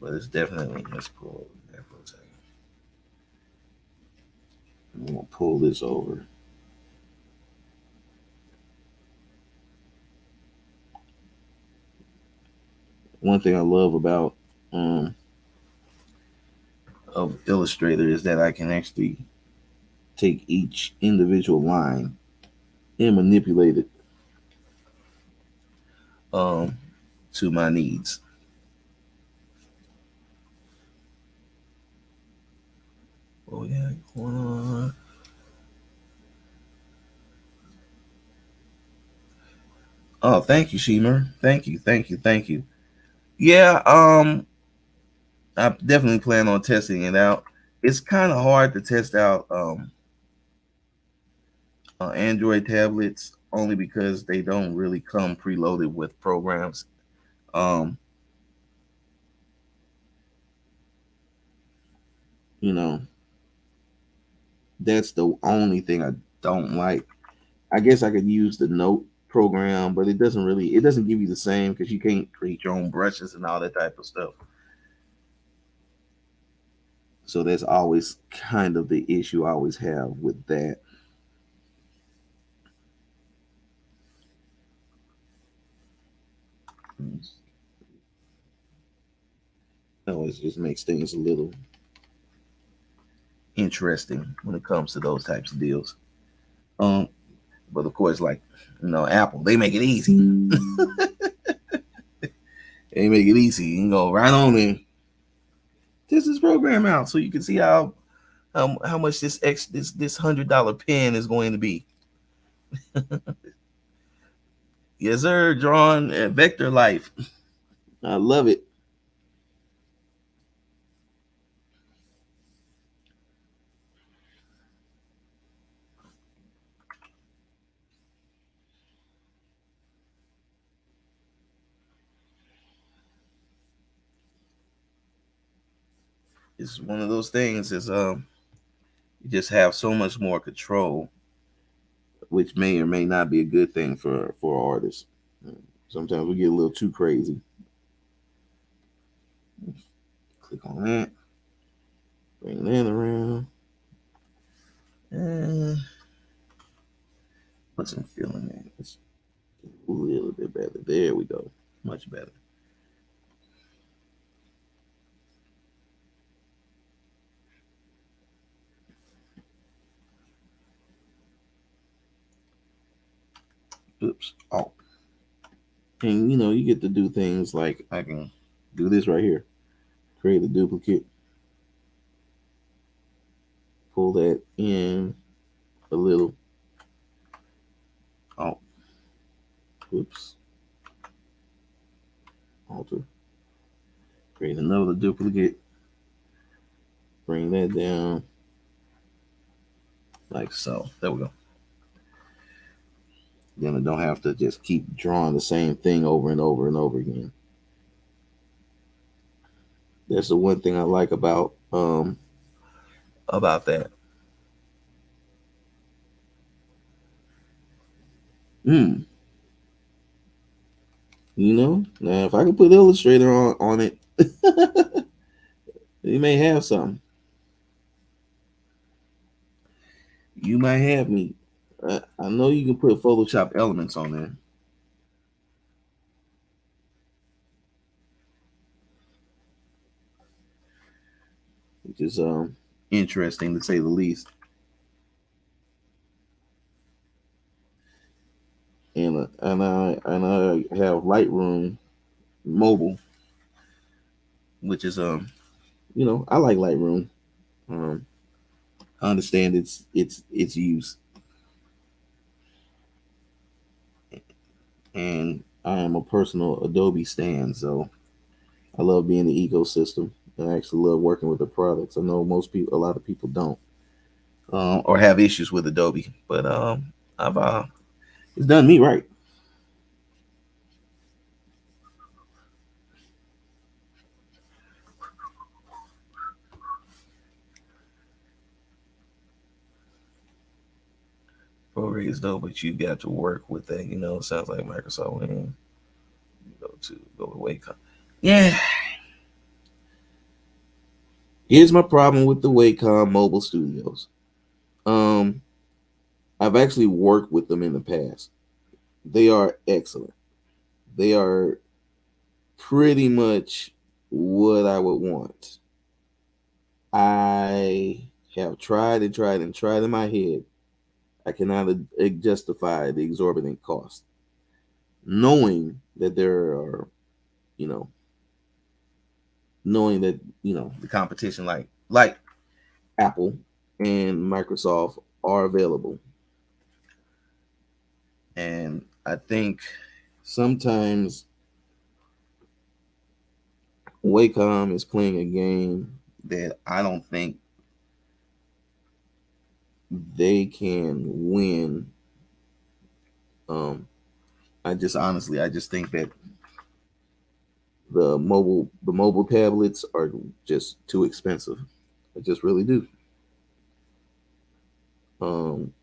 S1: but it's definitely, let's pull that for a second. I'm gonna pull this over. One thing I love about um, of Illustrator is that I can actually take each individual line and manipulate it um, to my needs. What we got going on? Oh, thank you, Shemer. Thank you, thank you, thank you. Yeah, I definitely plan on testing it out. It's kind of hard to test out Android tablets only because they don't really come preloaded with programs. Um, you know, that's the only thing I don't like. I guess I could use the Note program, but it doesn't give you the same because you can't create your own brushes and all that type of stuff. So that's always kind of the issue I always have with that. It always just makes things a little interesting when it comes to those types of deals. Um, but of course, like Apple, they make it easy. They make it easy. You can go right on in, test this program out, so you can see how much this $100 pen is going to be. Yes, sir. Drawn at Vector Life. I love it. It's one of those things. Is you just have so much more control, which may or may not be a good thing for artists. Sometimes we get a little too crazy. Click on that. Bring that around. And put some feeling in it. It's a little bit better. There we go. Much better. Oops. Oh. And you get to do things like I can do this right here. Create a duplicate.
S2: pull that in a little. Oh, whoops. Alter. Create another duplicate. Bring that down like so. There we go. Then I don't have to just keep drawing the same thing over and over and over again. That's the one thing I like about that. Hmm. Now if I could put Illustrator on it, you may have something. You might have me. I know you can put Photoshop elements on there, which is interesting to say the least. And I have Lightroom mobile, which is I like Lightroom. Um, I understand its use, and I am a personal Adobe stan, so I love being in the ecosystem. I actually love working with the products. I know a lot of people don't, or have issues with Adobe, but I've it's done me right. ProRes though, but you got to work with that. It sounds like Microsoft went in. Go to Wacom. Yeah. Here's my problem with the Wacom mobile studios. Um, I've actually worked with them in the past. They are excellent. They are pretty much what I would want. I have tried and tried and tried in my head. I cannot justify the exorbitant cost, knowing that there are, you know, knowing that the competition like Apple and Microsoft are available, and I think sometimes Wacom is playing a game that I don't think they can win. Um, I just think that the mobile tablets are just too expensive. I just really do. Um,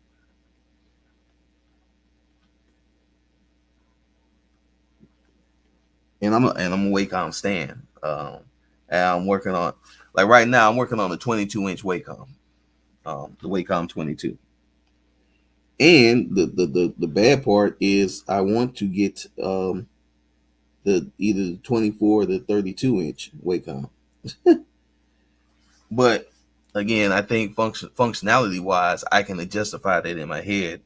S2: and I'm a Wacom stand. And I'm working on like right now. I'm working on a 22-inch Wacom, the Wacom 22. And the bad part is I want to get the either the 24 or the 32-inch Wacom. But again, I think functionality wise, I can justify that in my head.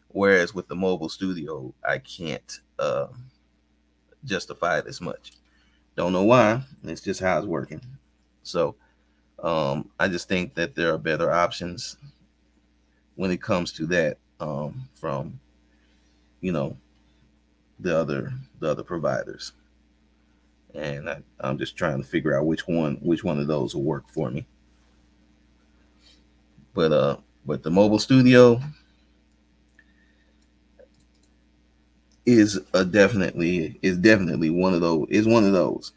S2: Whereas with the mobile studio, I can't justify it as much. Don't know why. It's just how it's working. So I just think that there are better options when it comes to that from you know the other providers, and I'm just trying to figure out which one of those will work for me. But the mobile studio is definitely one of those.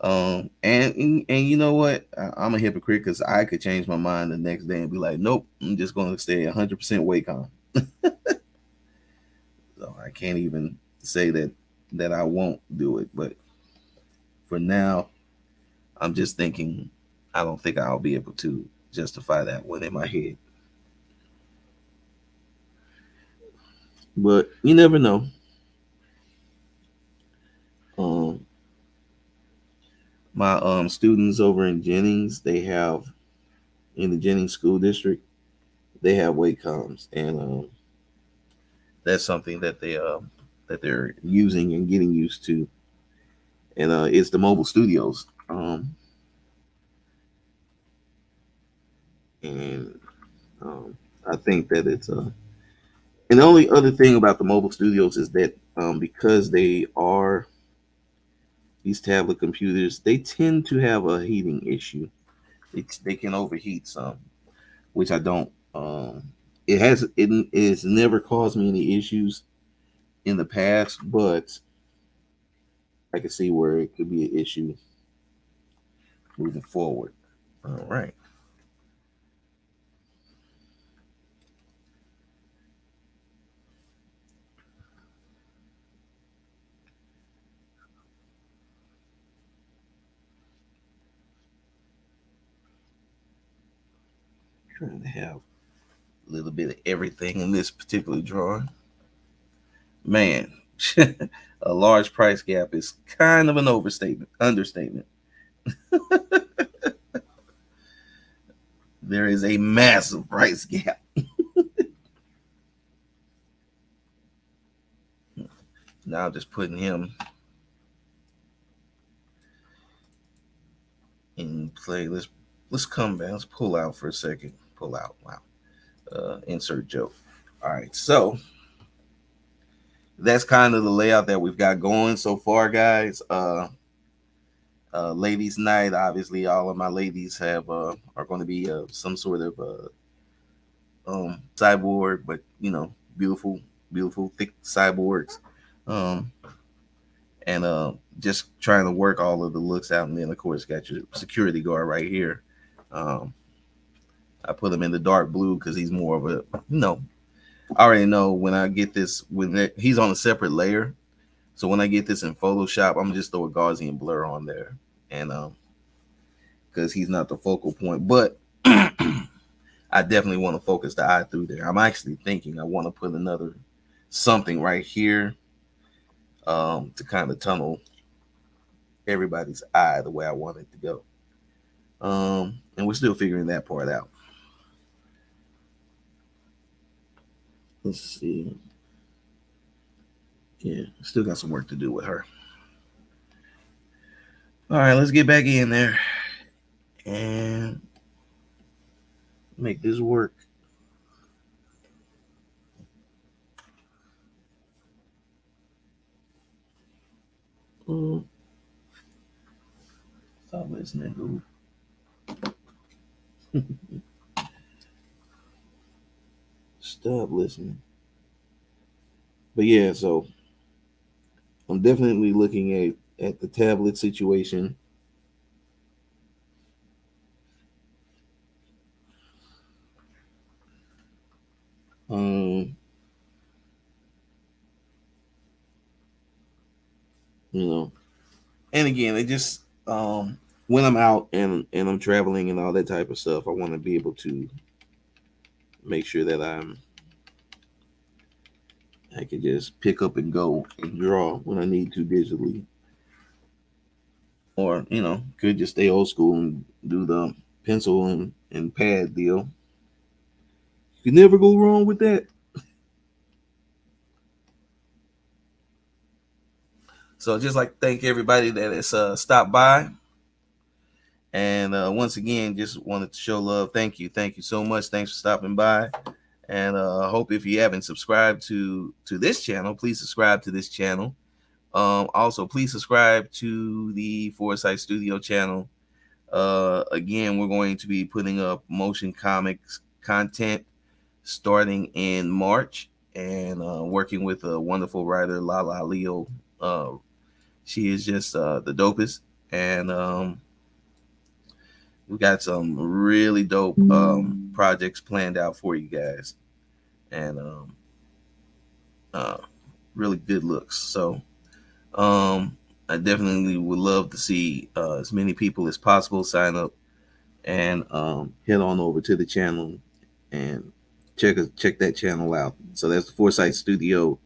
S2: And you know what? I'm a hypocrite because I could change my mind the next day and be like, nope, I'm just going to stay 100% Wacom. So I can't even say that I won't do it. But for now, I'm just thinking I don't think I'll be able to justify that one in my head. But you never know. Um, my students over in Jennings, they have in the Jennings School District, they have Wacoms, and that's something that they're using and getting used to. And it's the mobile studios. and I think that it's and the only other thing about the mobile studios is that because they are these tablet computers, they tend to have a heating issue. They can overheat some, which I don't. It has never caused me any issues in the past, but I can see where it could be an issue moving forward. All right. Trying to have a little bit of everything in this particular drawing. Man, a large price gap is kind of an understatement. There is a massive price gap. Now just putting him in play. Let's come back. Let's pull out for a second. Pull out. Wow. Insert joke. All right. So that's kind of the layout that we've got going so far, guys. Ladies' night. Obviously, all of my ladies have are going to be some sort of cyborg, but beautiful, beautiful, thick cyborgs. Um, and just trying to work all of the looks out, and then of course got your security guard right here. Um, I put him in the dark blue because he's more of a I already know when I get this he's on a separate layer. So when I get this in Photoshop, I'm just throw a Gaussian blur on there, and because he's not the focal point, but I definitely want to focus the eye through there. I'm actually thinking I want to put another something right here to kind of tunnel everybody's eye the way I want it to go. And we're still figuring that part out. Let's see. Yeah, still got some work to do with her. All right, let's get back in there and make this work. Mm, stop listening, dude. Stop listening. But yeah, so I'm definitely looking at the tablet situation. Um, you know, and again, it just when I'm out and I'm traveling and all that type of stuff, I want to be able to make sure that I can just pick up and go and draw when I need to digitally, or could just stay old school and do the pencil and pad deal. You can never go wrong with that. So just like to thank everybody that has stopped by. And once again, just wanted to show love. Thank you so much. Thanks for stopping by. And I hope if you haven't subscribed to this channel, please subscribe to this channel. Also, please subscribe to the Foresight Studio channel. Again, we're going to be putting up motion comics content starting in March, and working with a wonderful writer, Lala Leo. She is just the dopest, and we got some really dope projects planned out for you guys, and uh, really good looks. So I definitely would love to see as many people as possible sign up and head on over to the channel and check that channel out. So that's the Foresight Studio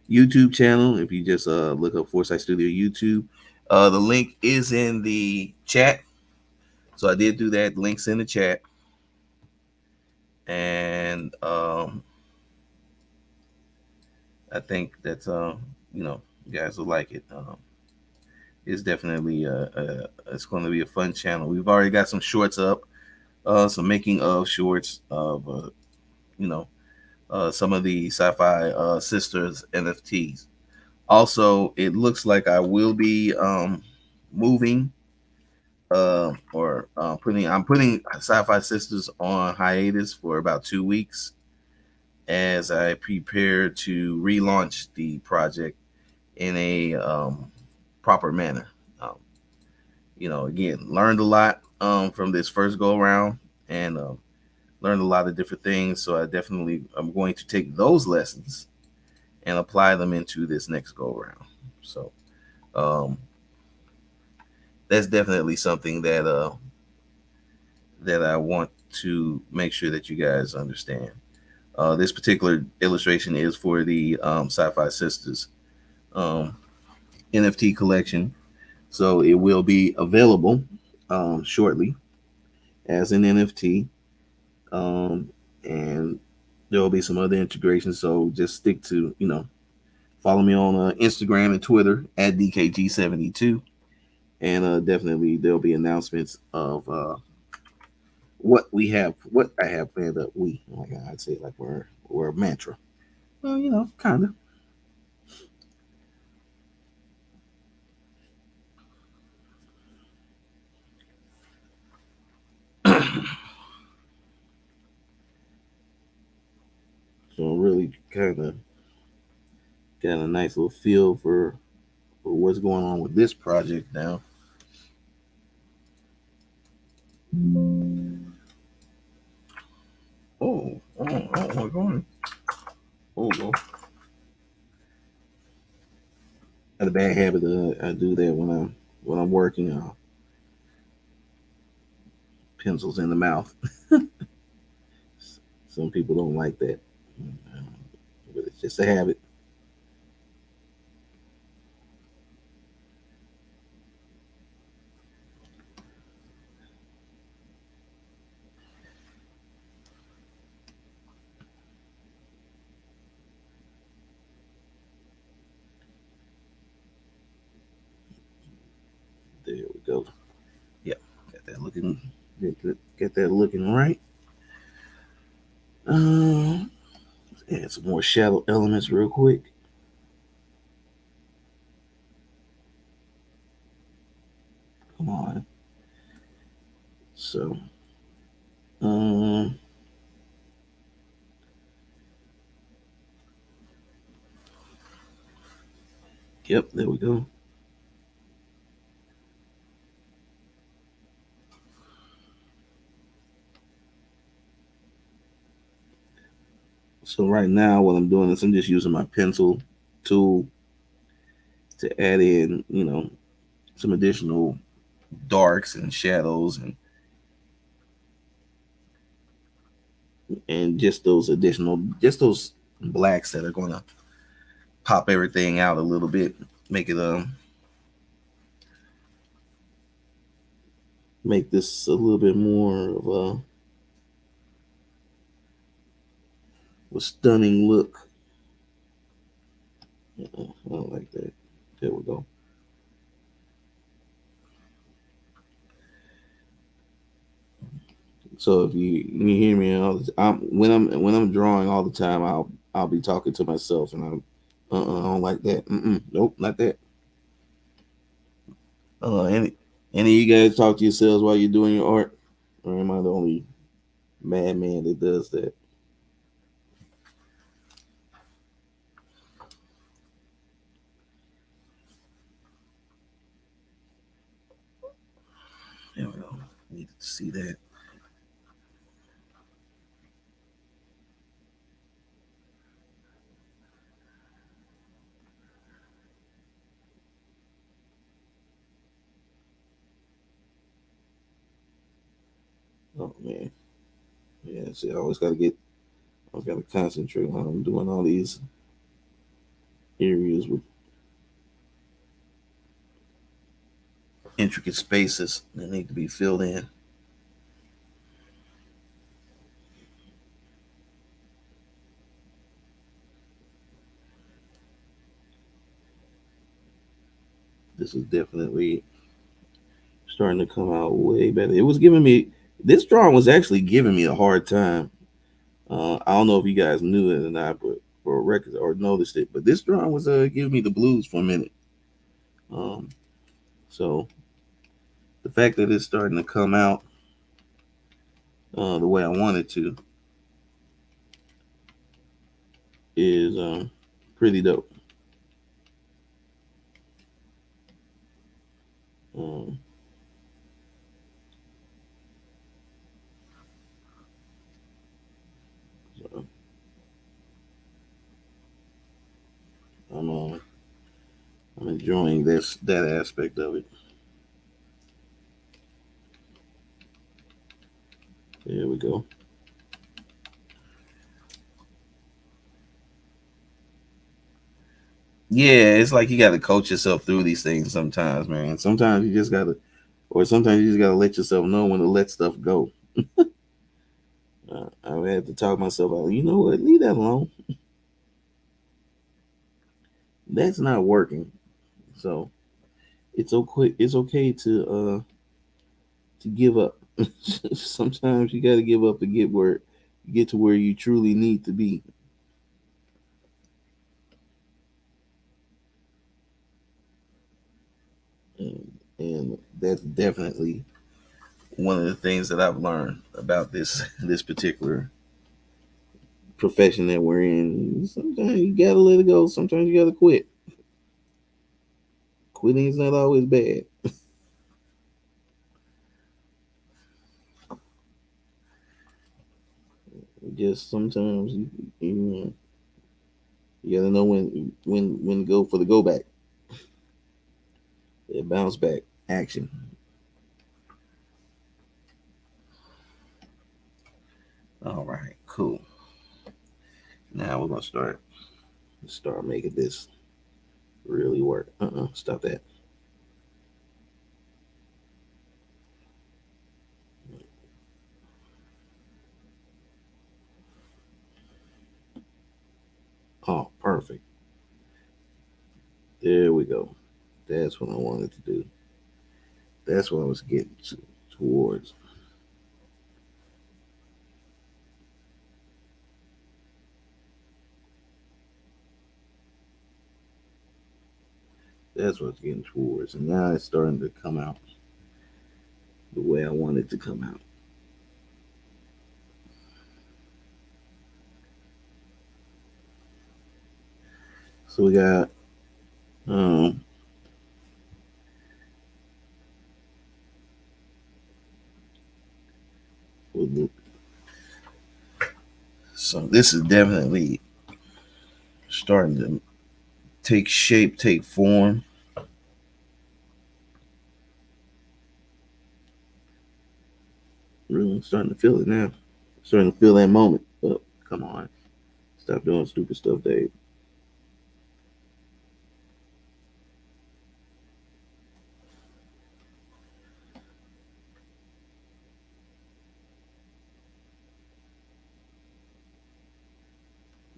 S2: YouTube channel. If you just look up Foresight Studio YouTube, the link is in the chat. So I did do that. Links in the chat, and I think that you guys will like it. It's definitely it's going to be a fun channel. We've already got some shorts up. some making of shorts of you know some of the sci-fi sisters NFTs. Also, it looks like I will be moving or putting I'm putting Sci-Fi Sisters on hiatus for about 2 weeks as I prepare to relaunch the project in a proper manner. Um, again, learned a lot from this first go around and learned a lot of different things. So I definitely I'm going to take those lessons and apply them into this next go around. So um, that's definitely something that I want to make sure that you guys understand. This particular illustration is for the Sci-Fi Sisters um, NFT collection, so it will be available shortly as an NFT, um, and there will be some other integrations. So just stick to follow me on Instagram and Twitter at DKG72, and definitely there'll be announcements of what I have planned up. Like I'd say, like we're a mantra. Well, kind of. So really kind of got a nice little feel for what's going on with this project now. We're going. Oh, got a bad habit that I do that when I'm working. Pencils in the mouth. Some people don't like that, but it's just a habit. There we go. Yep, got that looking. Get that looking right. Um, Add some more shadow elements real quick. Come on. So, um, yep, there we go. So right now, what I'm doing is I'm just using my pencil tool to add in, some additional darks and shadows and just those blacks that are gonna pop everything out a little bit, make it make this a little bit more of a stunning look. I don't like that. There we go. So if you hear me when I'm drawing all the time, I'll be talking to myself and I don't like that. Nope, not that. Any of you guys talk to yourselves while you're doing your art, or am I the only madman that does that? There we go. Need to see that. Oh man, yeah. See, I always gotta concentrate when I'm doing all these areas with intricate spaces that need to be filled in. This is definitely starting to come out way better. It was giving me This drawing was actually giving me a hard time. I don't know if you guys knew it or not, but for records or noticed it, but this drawing was giving me the blues for a minute. Um, so the fact that it's starting to come out the way I want it to is pretty dope. Um, so I'm I'm enjoying that aspect of it. There we go. Yeah, it's like you got to coach yourself through these things sometimes, man. Sometimes you just gotta, or sometimes you just gotta let yourself know when to let stuff go. I had to talk myself out. You know what? Leave that alone. That's not working. So it's okay. It's okay to give up. Sometimes you got to give up to get to where you truly need to be. And that's definitely one of the things that I've learned about this particular profession that we're in. Sometimes you gotta let it go. Sometimes you gotta quit. Quitting is not always bad. Just sometimes you gotta know when to go for the go back, the bounce back action. All right, cool. Now we're gonna start making this really work. Stop that. Oh, perfect. There we go. That's what I wanted to do. That's what I was getting towards. That's what I was getting towards. And now it's starting to come out the way I want it to come out. So we got um so this is definitely starting to take shape, take form. Really starting to feel it now. Starting to feel that moment. But come on. Stop doing stupid stuff, Dave.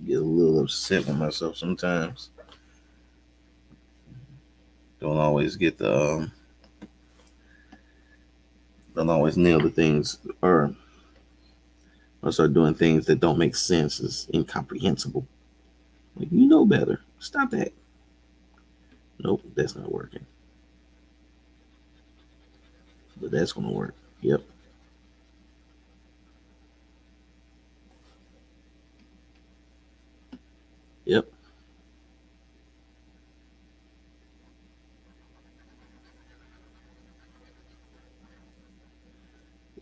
S2: Get a little upset with myself sometimes. Don't always get the don't always nail the things or start doing things that don't make sense. It's incomprehensible. Like you know better. Stop that. Nope, that's not working. But that's gonna work. Yep, yep,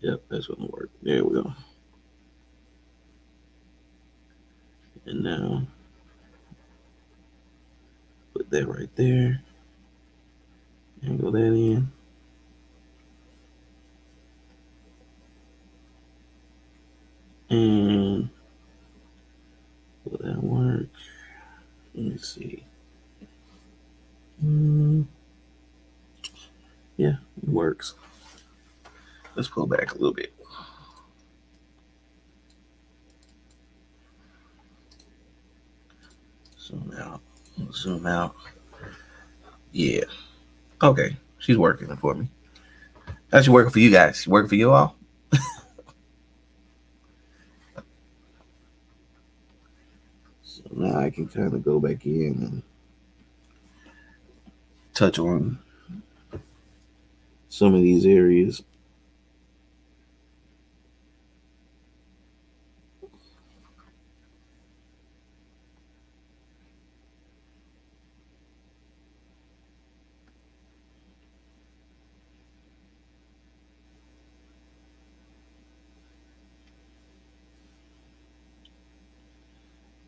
S2: yep, that's gonna work. There we go. And now put that right there. Angle that in. And will that work? Let me see. Yeah, it works. Let's pull back a little bit. Zoom out. Zoom out. Yeah. Okay. She's working for me. How's she working for you guys? She working for you all? Now I can kind of go back in and touch on some of these areas.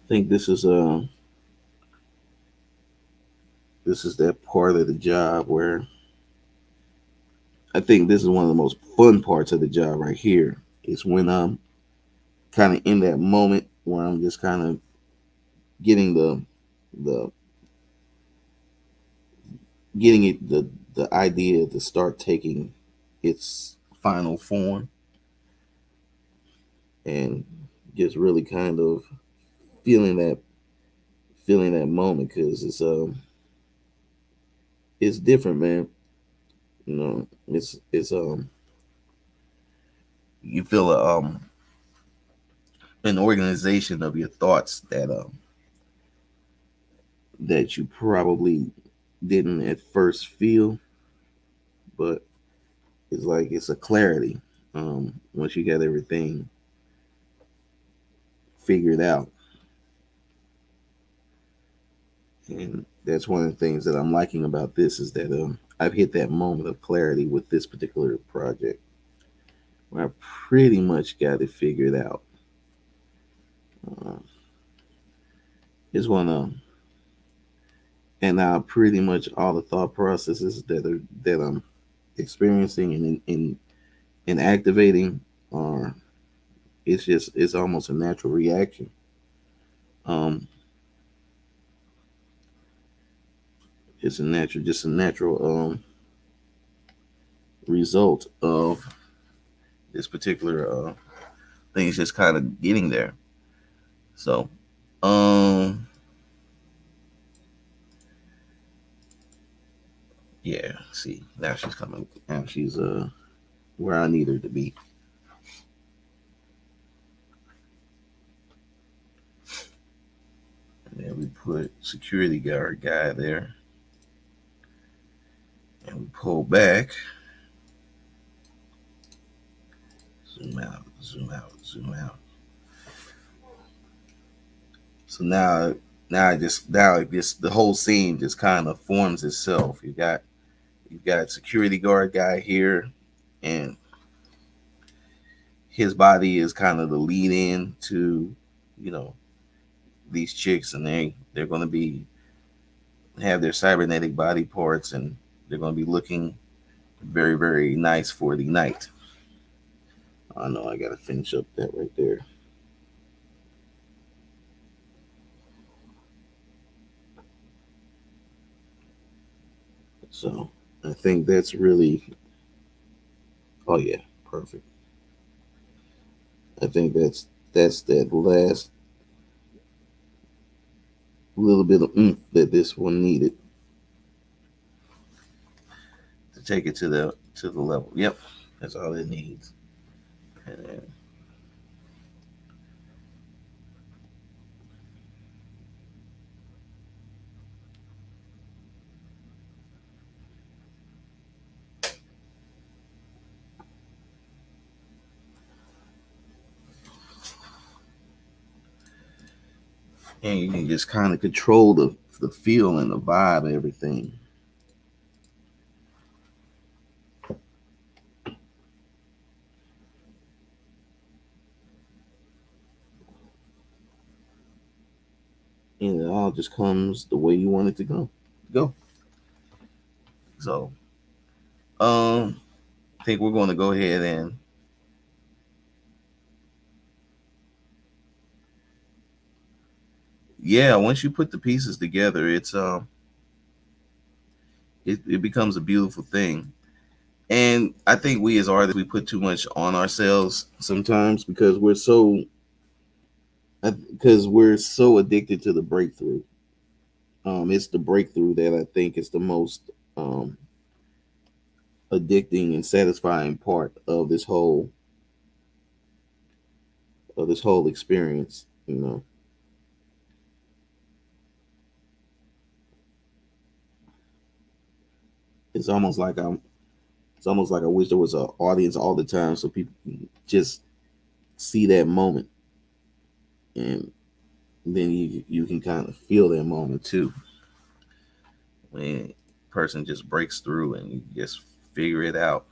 S2: I think this is that part of the job where I think this is one of the most fun parts of the job right here. Is when I'm kind of in that moment where I'm just kind of getting the getting it the idea to start taking its final form, and just really kind of feeling that feeling that moment, because it's different, man. You know, it's you feel an organization of your thoughts that you probably didn't at first feel, but it's like it's a clarity once you get everything figured out. And that's one of the things that I'm liking about this, is that I've hit that moment of clarity with this particular project where I pretty much got it figured out. Uh, it's one and now pretty much all the thought processes that I'm experiencing and activating are, it's almost a natural reaction. Um, it's a natural just a natural result of this particular things just kind of getting there. So, um, yeah. See, now she's coming. Now she's where I need her to be. And then we put security guard guy there, and we pull back. Zoom out. Zoom out. Zoom out. So now it just the whole scene just kind of forms itself. You got security guard guy here, and his body is kind of the lead in to, you know, these chicks, and they're going to be have their cybernetic body parts, and they're going to be looking very very nice for the night. I know I got to finish up that right there. So I think that's really, oh yeah, perfect. I think that's that last little bit of oomph that this one needed to take it to the level. Yep, that's all it needs. And you can just kind of control the feel and the vibe of everything. And it all just comes the way you want it to go. So I think we're going to go ahead and, yeah, once you put the pieces together, it becomes a beautiful thing. And I think we as artists, we put too much on ourselves sometimes because we're so addicted to the breakthrough. It's the breakthrough that I think is the most um, addicting and satisfying part of this whole experience. You know, it's almost like I'm. It's almost like I wish there was an audience all the time so people can just see that moment, and then you can kind of feel that moment too when a person just breaks through and you just figure it out.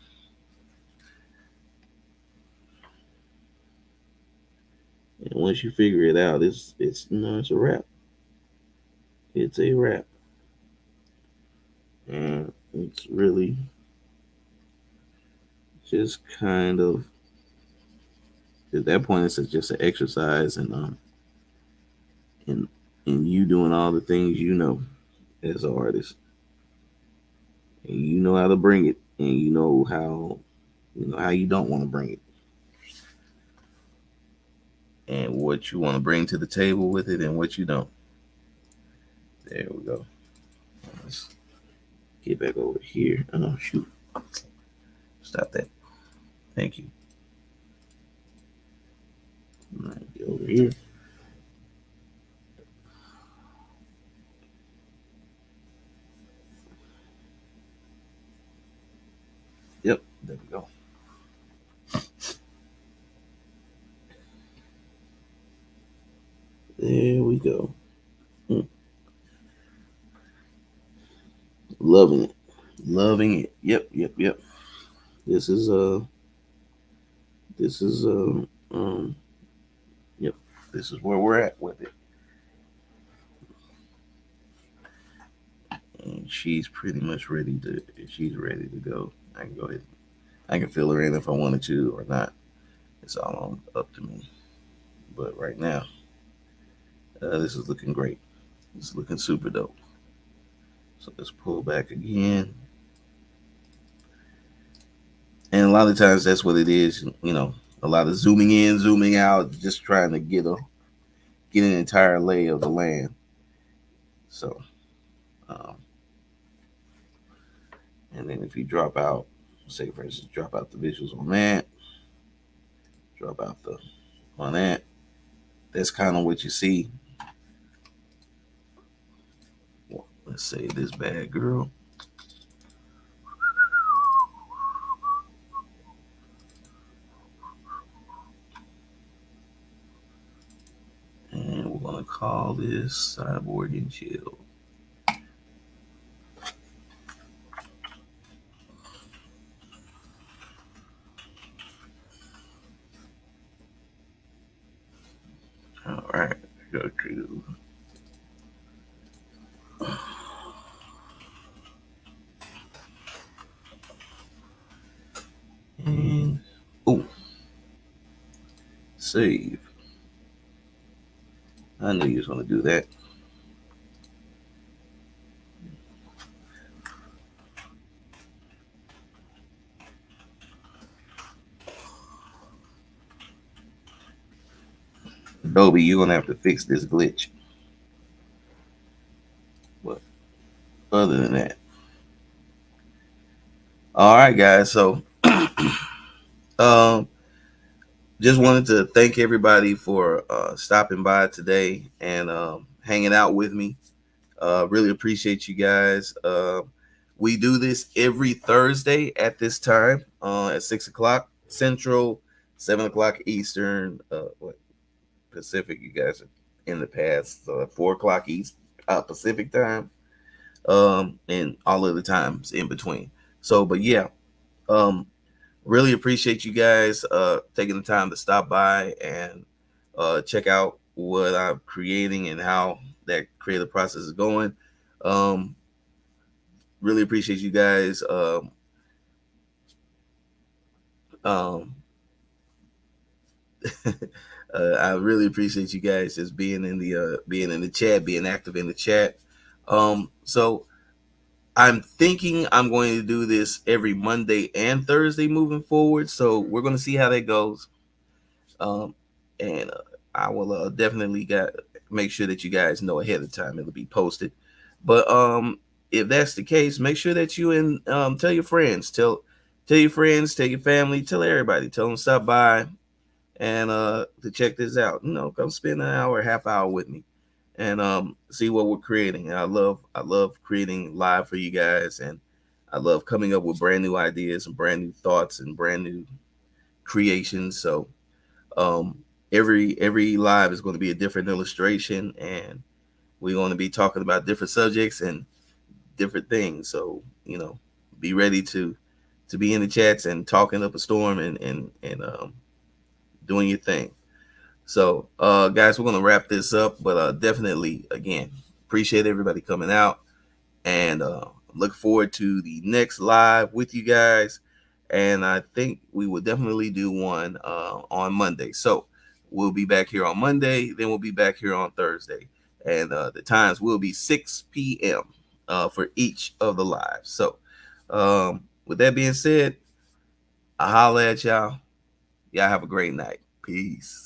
S2: And once you figure it out, it's it's a wrap. It's a wrap, and it's really just kind of at that point it's just an exercise in in you doing all the things you know as an artist, and you know how to bring it, and you know how you don't want to bring it, and what you want to bring to the table with it, and what you don't. There we go. Let's get back over here. Oh shoot! Stop that. Thank you. All right, get over here. Yep, there we go. There we go. Mm, loving it. Loving it. Yep, yep, yep. This is this is yep. This is where we're at with it. And she's pretty much ready to she's ready to go. I can go ahead. I can fill her in if I wanted to or not. It's all up to me. But right now, this is looking great. It's looking super dope. So let's pull back again. And a lot of times that's what it is. You know, a lot of zooming in, zooming out, just trying to get an entire lay of the land. So, um, and then if you drop out, say for instance, drop out the visuals on that, drop out the on that. That's kind of what you see. Well, let's say this bad girl. And we're gonna call this Cyborg and Chill. All right, go to and oh, save. I knew you was gonna do that. Adobe, you're gonna have to fix this glitch. But other than that, all right, guys. So, um, just wanted to thank everybody for stopping by today and hanging out with me. Really appreciate you guys. We do this every Thursday at this time at 6 o'clock Central, 7 o'clock Eastern. What Pacific? You guys are in the past. 4 o'clock East Pacific time, and all of the times in between. So, but yeah, um, really appreciate you guys taking the time to stop by and check out what I'm creating and how that creative process is going. Um, really appreciate you guys. Um, I really appreciate you guys just being in the chat, being active in the chat. So I'm thinking I'm going to do this every Monday and Thursday moving forward. So we're going to see how that goes. Um, and I will definitely make sure that you guys know ahead of time. It'll be posted. But if that's the case, make sure that you and tell your friends, tell your friends, tell your family, tell everybody, tell them to stop by and to check this out. You know, come spend an hour, half hour with me, and see what we're creating. And I love creating live for you guys, and I love coming up with brand new ideas and brand new thoughts and brand new creations. So um, every live is going to be a different illustration, and we're going to be talking about different subjects and different things. So be ready to be in the chats and talking up a storm and doing your thing. So guys, we're going to wrap this up, but definitely again appreciate everybody coming out, and look forward to the next live with you guys. And I think we will definitely do one on Monday. So we'll be back here on Monday, then we'll be back here on Thursday, and the times will be 6 p.m. For each of the lives. So with that being said, I holla at y'all. Y'all have a great night. Peace.